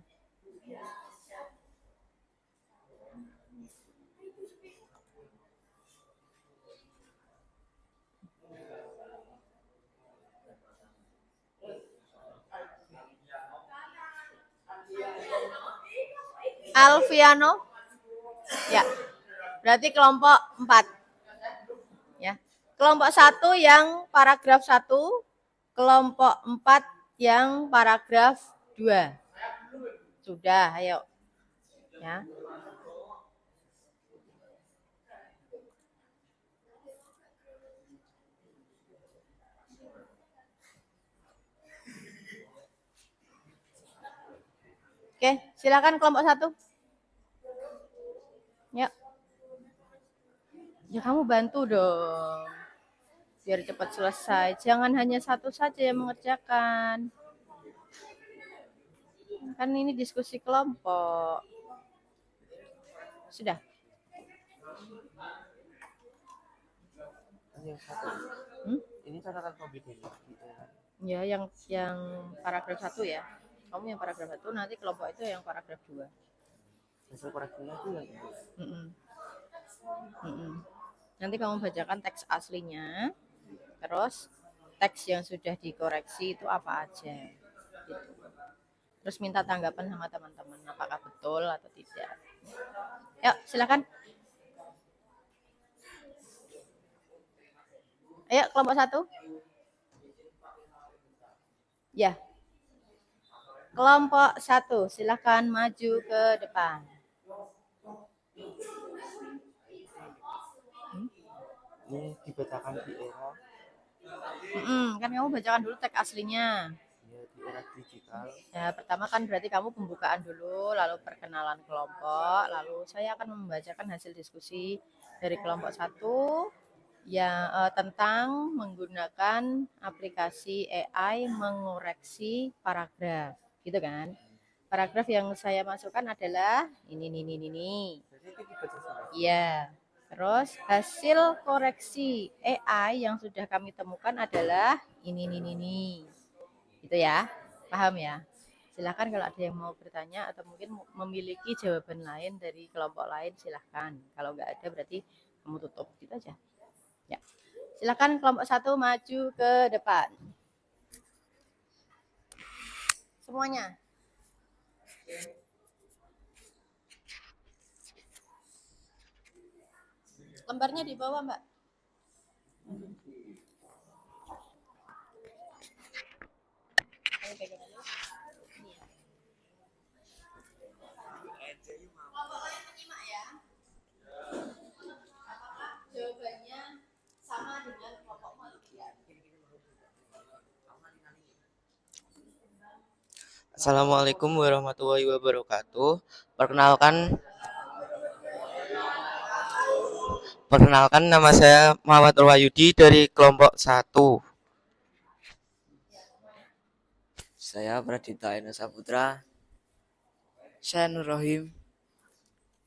Alfiano. Ya. Berarti kelompok 4. Ya. Kelompok 1 yang paragraf 1, kelompok 4 yang paragraf 2. Sudah, ayo. Ya. Oke, silakan kelompok 1. Ya, ya kamu bantu dong. Biar cepat selesai. Jangan hanya satu saja yang mengerjakan. Kan ini diskusi kelompok. Sudah. Yang satu. Hmm? Ini catatan pembedanya. Ya, yang paragraf 1 ya. Kamu yang paragraf 1, nanti kelompok itu yang paragraf 2. Hasil koreksinya itu yang ini. Mm-mm. Mm-mm. Nanti kamu bacakan teks aslinya, terus teks yang sudah dikoreksi itu apa aja. Gitu. Terus minta tanggapan sama teman-teman, apakah betul atau tidak. Yuk, silakan. Ayo, kelompok 1. Ya. Kelompok 1, silakan maju ke depan. Ini dibacakan di era Kan kamu bacakan dulu teks aslinya. ya, di era digital. Ya, pertama kan berarti kamu pembukaan dulu, lalu perkenalan kelompok, lalu saya akan membacakan hasil diskusi dari kelompok 1 yang tentang menggunakan aplikasi AI mengoreksi paragraf, gitu kan? Paragraf yang saya masukkan adalah ini. Jadi itu dibaca sendiri. Iya. Terus hasil koreksi AI yang sudah kami temukan adalah ini. Gitu ya. Paham ya? Silahkan kalau ada yang mau bertanya atau mungkin memiliki jawaban lain dari kelompok lain, silahkan. Kalau nggak ada berarti kamu tutup gitu aja. Ya. Silahkan kelompok 1 maju ke depan. Semuanya. Lembarnya di bawah, Mbak. Ayo pegang dulu. Ini ya. Kelompok lain menyimak ya. Apakah jawabannya sama dengan kelompokmu atau tidak? Assalamualaikum warahmatullahi wabarakatuh. Perkenalkan nama saya Muhammad Wahyudi dari kelompok 1. Saya Pradita Eno Saputra. Saya Nur Rohim.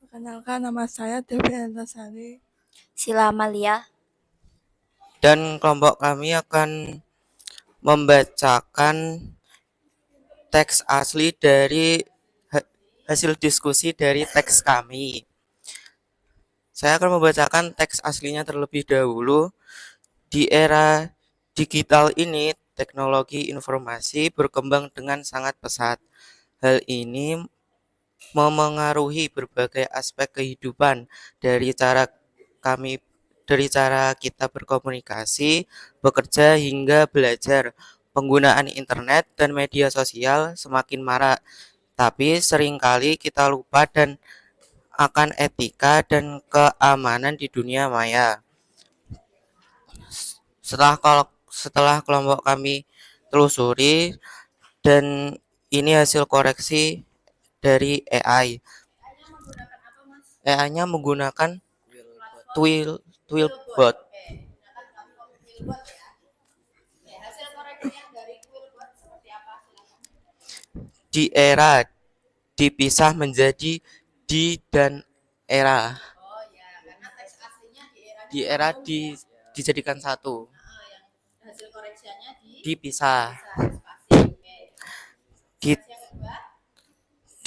Perkenalkan, nama saya Devi Antasari. Sila Amalia. Dan kelompok kami akan membacakan teks asli dari hasil diskusi dari teks kami. Saya akan membacakan teks aslinya terlebih dahulu. Di era digital ini, teknologi informasi berkembang dengan sangat pesat. Hal ini memengaruhi berbagai aspek kehidupan dari cara kita berkomunikasi, bekerja hingga belajar. Penggunaan internet dan media sosial semakin marak, tapi seringkali kita lupa dan akan etika dan keamanan di dunia maya. Setelah kelompok kami telusuri, dan ini hasil koreksi dari AI. AI-nya menggunakan Twilbot. Hasil koreksinya dari Quillbot seperti apa? Di era dipisah menjadi di dan era. Oh ya, karena teks aslinya Di era dijadikan satu. yang hasil koreksinya Dipisah. Di,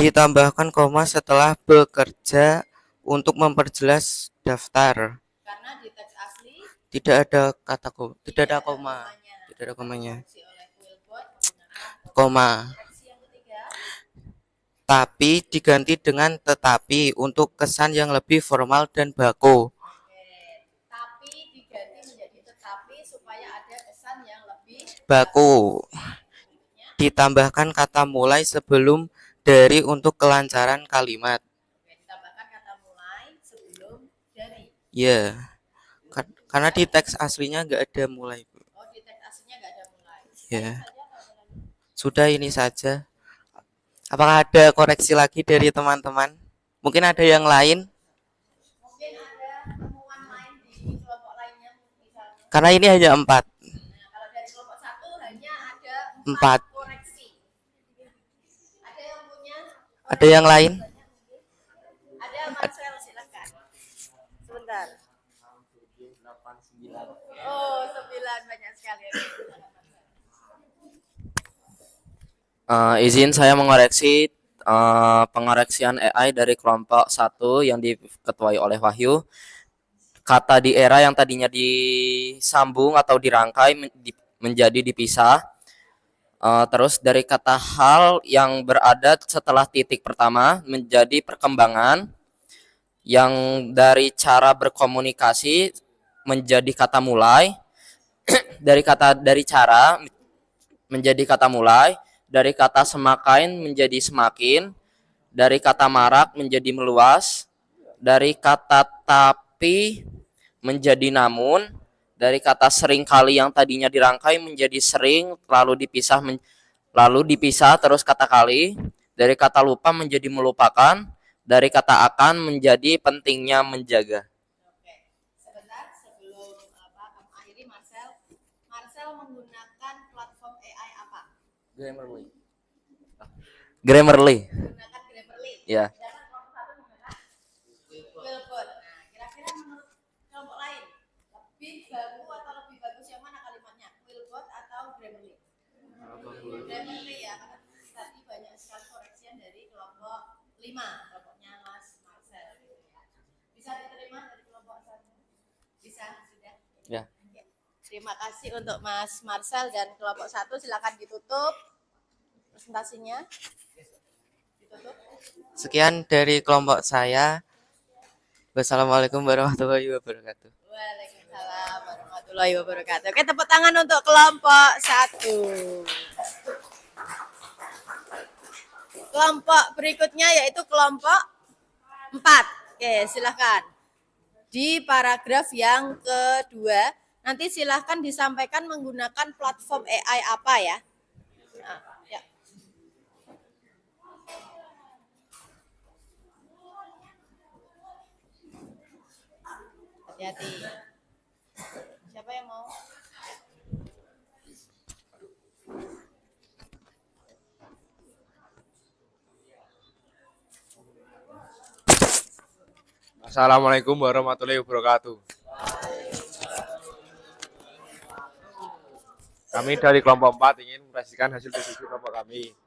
Ditambahkan koma setelah bekerja untuk memperjelas daftar. karena di teks asli Tidak ada kata koma, tidak ada komanya. koreksi oleh Quillbot Koma. koreksi yang ketiga. Tapi diganti dengan tetapi untuk kesan yang lebih formal dan baku. Tapi diganti menjadi tetapi supaya ada kesan yang lebih Baku. Ditambahkan kata mulai sebelum dari untuk kelancaran kalimat. ditambahkan kata mulai sebelum dari. Ya, karena di teks aslinya nggak ada mulai. Oh, di teks aslinya nggak ada mulai. Ya, sudah ini saja. Apakah ada koreksi lagi dari teman-teman? Mungkin ada yang lain? temuan lain di kelompok lainnya misalnya? Karena ini hanya 4. Nah, kalau dari kelompok 1 hanya ada 4. 4 koreksi. Ada yang punya Ada yang lain? Ada Marcel, silakan. Sebentar. Oh, 9 banyak sekali. Izin saya mengoreksi pengoreksian AI dari kelompok 1 yang diketuai oleh Wahyu. Kata di era yang tadinya disambung atau dirangkai menjadi dipisah. Terus dari kata hal yang berada setelah titik pertama menjadi perkembangan, yang dari cara berkomunikasi menjadi kata mulai, dari cara menjadi kata mulai, dari kata semakain menjadi semakin, dari kata marak menjadi meluas, dari kata tapi menjadi namun, dari kata seringkali yang tadinya dirangkai menjadi sering, lalu dipisah terus kata kali, dari kata lupa menjadi melupakan, dari kata akan menjadi pentingnya menjaga. Oke, sebentar sebelum kamu akhiri, Marcel menggunakan platform AI apa? Grammarly. Menggunakan Grammarly. Ya. Sedangkan kelompok 1 menggunakan Wilbur. Nah, kira-kira menurut kelompok lain lebih baku atau lebih bagus yang mana kalimatnya? Wilbur atau Grammarly? Grammarly ya, karena tadi banyak sekali koreksian dari kelompok 5, kelompoknya Mas Marcel. Bisa diterima dari kelompok 1? Bisa, sudah? Ya. Terima kasih untuk Mas Marcel dan kelompok 1. Silakan ditutup presentasinya. Ditutup. Sekian dari kelompok saya. Wassalamualaikum warahmatullahi wabarakatuh. Waalaikumsalam warahmatullahi wabarakatuh. Oke, tepuk tangan untuk kelompok 1. Kelompok berikutnya yaitu kelompok 4. Oke, silahkan. Di paragraf yang kedua, nanti silahkan disampaikan menggunakan platform AI apa ya. Nah, ya. Hati-hati. Siapa yang mau? Assalamualaikum warahmatullahi wabarakatuh. Kami dari kelompok 4 ingin mempresentasikan hasil diskusi kelompok kami.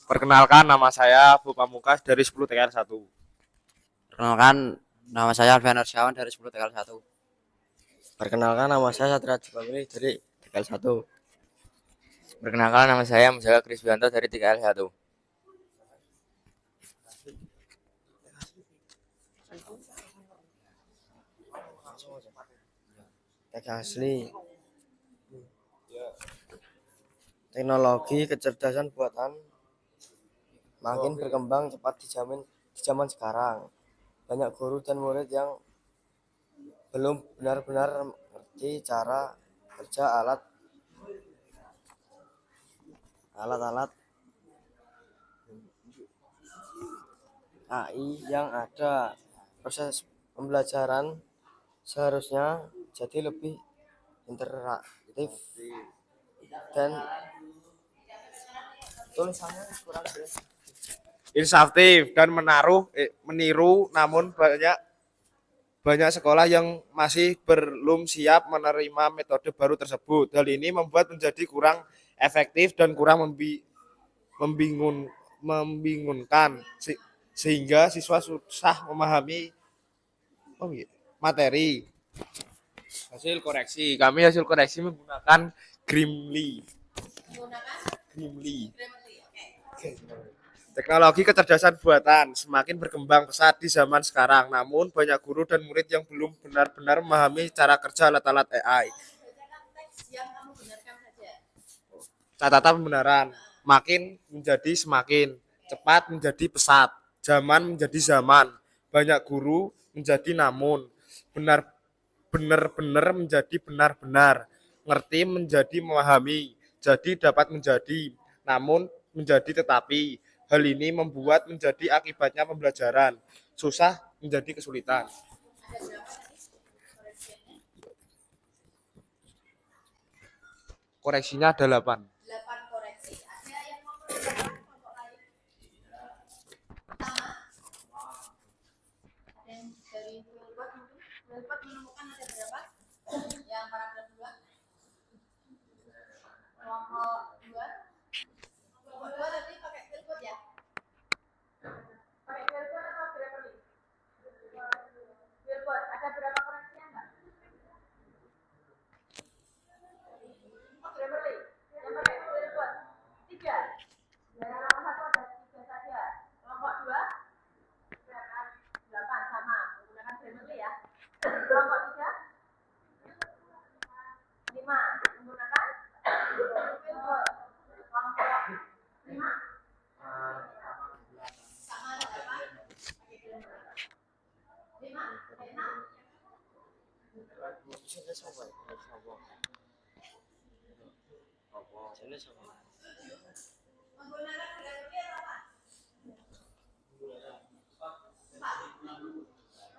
Perkenalkan, nama saya Bu Pamungkas dari 10 TKL 1. Perkenalkan, nama saya Alfian Arsyawan dari 10 TKL 1. Perkenalkan, nama saya Satria Jibamili dari TKL 1. Perkenalkan, nama saya Muzala Krisbianto dari TKL 1. Teks asli. Teknologi kecerdasan buatan makin berkembang cepat di zaman sekarang. Banyak guru dan murid yang belum benar-benar mengerti cara kerja alat-alat AI yang ada. Proses pembelajaran seharusnya jadi lebih interaktif dan tulisannya kurang jelas. Inisiatif dan meniru, namun banyak sekolah yang masih belum siap menerima metode baru tersebut. Hal ini membuat menjadi kurang efektif dan kurang membingungkan, sehingga siswa susah memahami materi. Hasil koreksi menggunakan Grammarly. Teknologi kecerdasan buatan semakin berkembang pesat di zaman sekarang, namun banyak guru dan murid yang belum benar-benar memahami cara kerja alat-alat AI. Catatan pembenaran, makin menjadi semakin, cepat menjadi pesat, zaman menjadi zaman, banyak guru menjadi namun, benar-benar menjadi benar-benar, ngerti menjadi memahami, jadi dapat menjadi, namun menjadi tetapi. Hal ini membuat menjadi akibatnya pembelajaran susah menjadi kesulitan. Koreksinya ada 8. 8 koreksi. Ada yang mau menambahkan kelompok lain? Sama? Ada yang dari Wilbert mungkin? Wilbert menemukan ada berapa? Yang paragraf 2? Kelompok 2? Kelompok 2 tadi pakai Wilbert ya? Pakai Wilbert atau Grammarly? Wilbert, ada berapa koreksinya enggak? Oh, Grammarly. Yang pakai Wilbert 3. Yang nomor 1 ada 3 saja. Kelompok 2? 8 sama. Menggunakan Grammarly ya. Kelompok 3? 5. Menggunakan Wilbert. Kelompok 5? Sama 8. Pakai Grammarly. 5? Pakai 6? Menggunakan Grammarly atau apa? 4.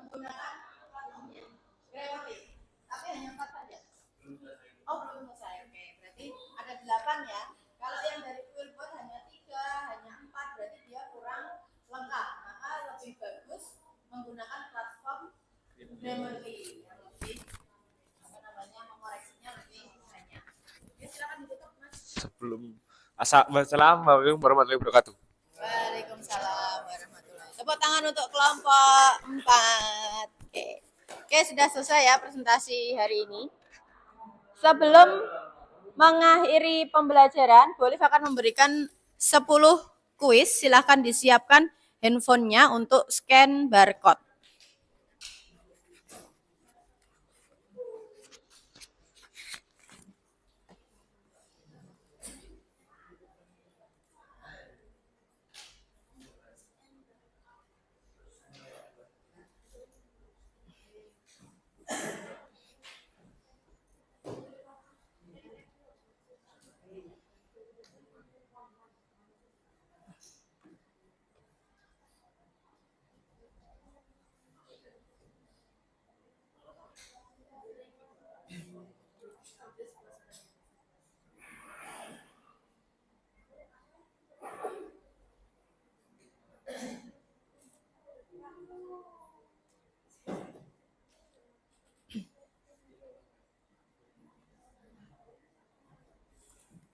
Menggunakan Grammarly. Tapi hanya 4 saja. Oh, belum selesai. Oke, berarti ada 8 ya. Kalau yang dari Wilbert hanya 3, hanya 4, berarti dia kurang lengkap. Maka lebih bagus menggunakan platform Grammarly yang lebih mengoreksinya lebih banyak. Oke, silakan ditutup, Mas. Assalamualaikum warahmatullahi wabarakatuh. Waalaikumsalam warahmatullahi. Tepuk tangan untuk kelompok 4. Oke, sudah selesai ya presentasi hari ini. Sebelum mengakhiri pembelajaran, Boleh akan memberikan 10 kuis. Silahkan disiapkan handphonenya untuk scan barcode.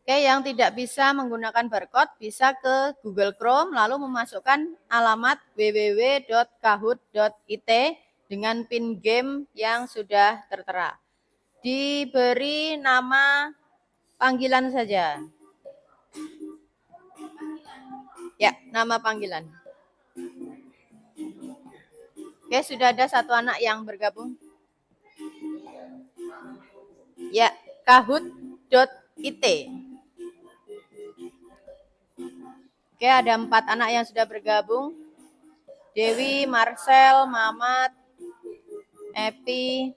Oke, yang tidak bisa menggunakan barcode bisa ke Google Chrome lalu memasukkan alamat www.kahoot.it dengan pin game yang sudah tertera. Diberi nama panggilan saja. Ya, nama panggilan. Oke, sudah ada 1 anak yang bergabung. Ya, kahoot.it. Oke, ada 4 anak yang sudah bergabung. Dewi, Marcel, Mamat, Epi.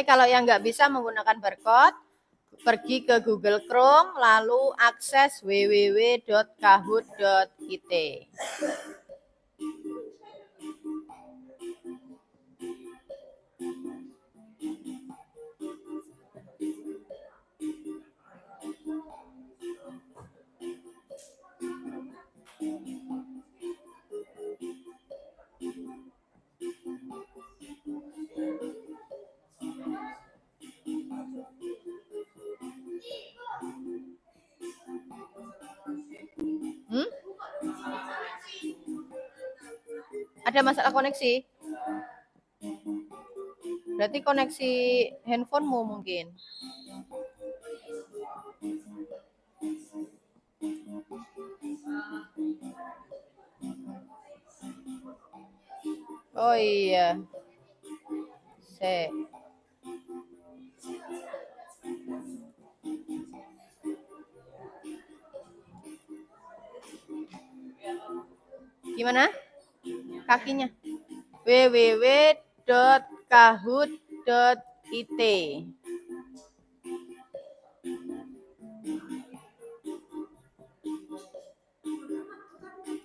Kalau yang nggak bisa menggunakan barcode, pergi ke Google Chrome, lalu akses www.kahoot.it. Ada masalah koneksi? Berarti koneksi handphonemu mungkin. Oh iya. Sek. Gimana? Kakinya. www.kahoot.it.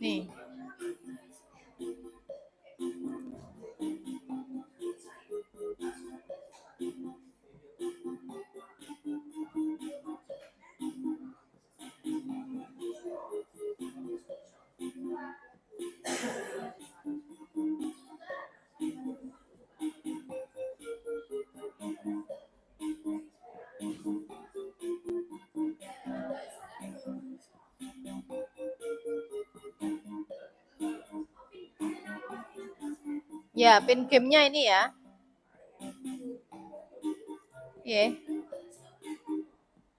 Nih. Ya, pin gamenya ini ya. Iya.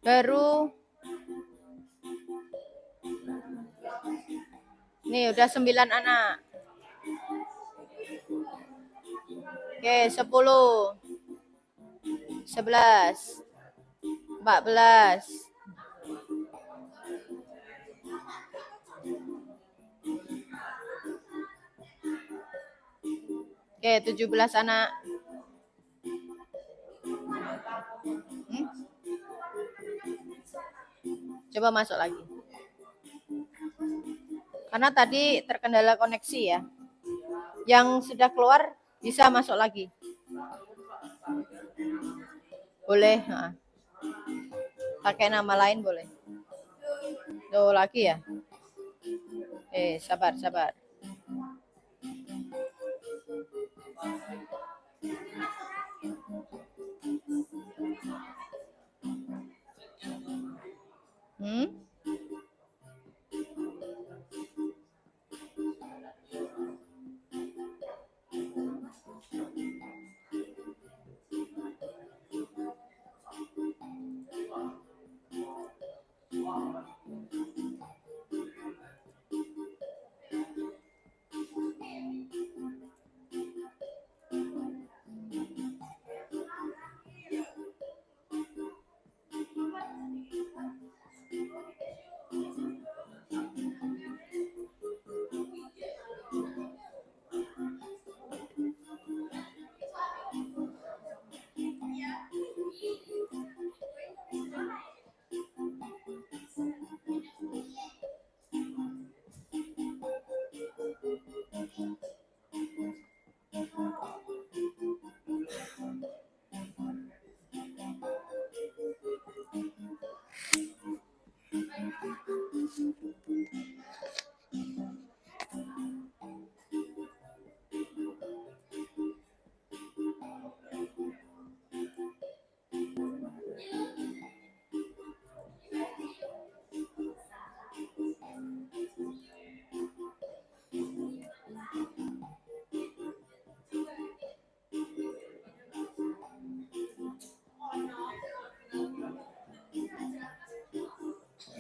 Baru. Nih, udah 9 anak. Oke, 10. 11. 14. Oke, 17 anak. Coba masuk lagi. Karena tadi terkendala koneksi ya. Yang sudah keluar bisa masuk lagi. Boleh. Nah. Pakai nama lain boleh. Tuh lagi ya. Sabar, sabar.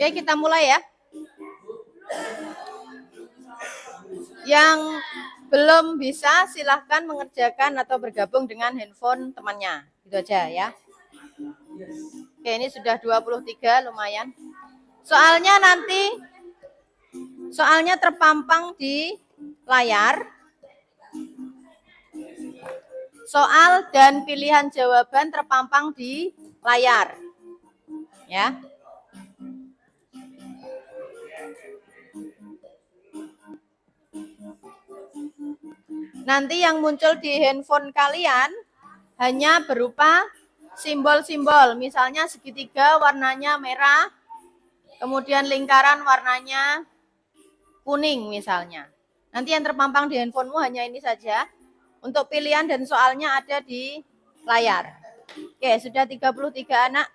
Oke, kita mulai ya. Yang belum bisa silahkan mengerjakan atau bergabung dengan handphone temannya. Itu aja ya. Oke, ini sudah 23, lumayan. Soalnya terpampang di layar. Soal dan pilihan jawaban terpampang di layar. Ya. Nanti yang muncul di handphone kalian hanya berupa simbol-simbol. Misalnya segitiga warnanya merah, kemudian lingkaran warnanya kuning misalnya. Nanti yang terpampang di handphonemu hanya ini saja. Untuk pilihan dan soalnya ada di layar. Oke, sudah 33 anak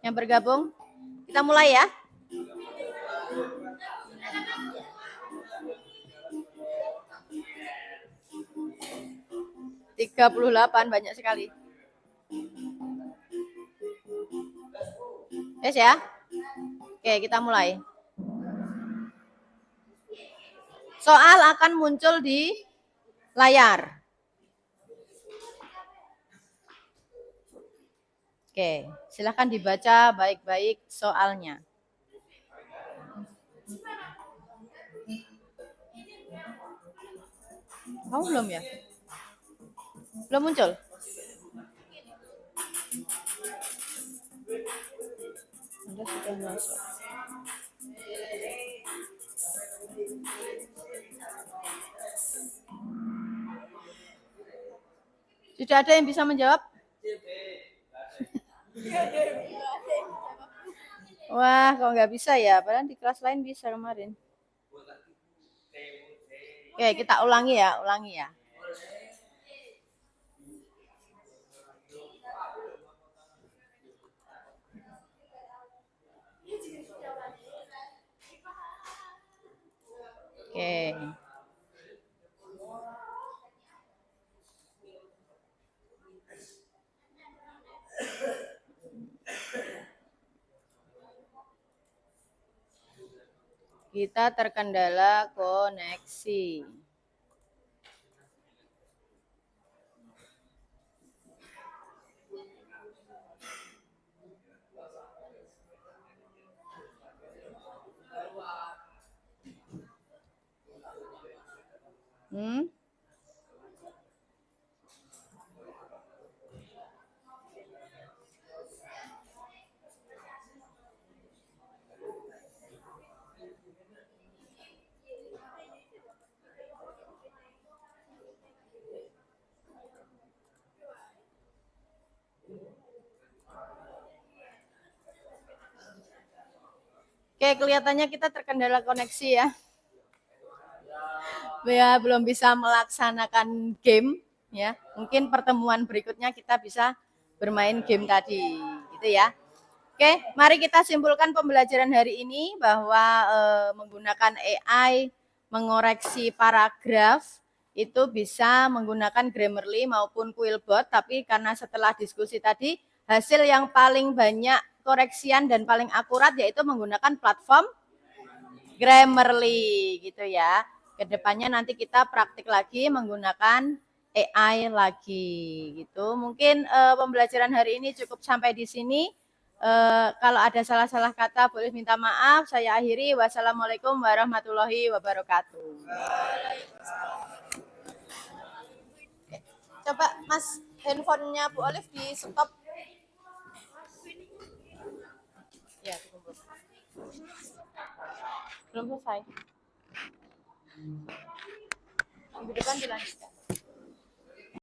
yang bergabung. Kita mulai ya. (38) banyak sekali. Yes ya. Oke, kita mulai. Soal akan muncul di layar. Oke, silahkan dibaca baik-baik soalnya. Kamu belum ya? Belum muncul? Anda sudah masuk. Sudah ada yang bisa menjawab? Wah, kok nggak bisa ya? Padahal di kelas lain bisa kemarin. Oke, kita ulangi ya, ulangi ya. Oke. Kita terkendala koneksi. Hmm? Oke, kelihatannya kita terkendala koneksi ya. Ya, belum bisa melaksanakan game ya. Mungkin pertemuan berikutnya kita bisa bermain game tadi, gitu ya. Oke, mari kita simpulkan pembelajaran hari ini bahwa menggunakan AI mengoreksi paragraf itu bisa menggunakan Grammarly maupun Quillbot, tapi karena setelah diskusi tadi hasil yang paling banyak koreksian dan paling akurat yaitu menggunakan platform Grammarly gitu ya. Kedepannya nanti kita praktik lagi menggunakan AI lagi gitu. Mungkin pembelajaran hari ini cukup sampai di sini. Kalau ada salah-salah kata boleh minta maaf. Saya akhiri. Wassalamualaikum warahmatullahi wabarakatuh. Coba Mas handphonenya Bu Olive di stop. Ya, dikumpul. Belum selesai. Minggu depan dilanjutkan.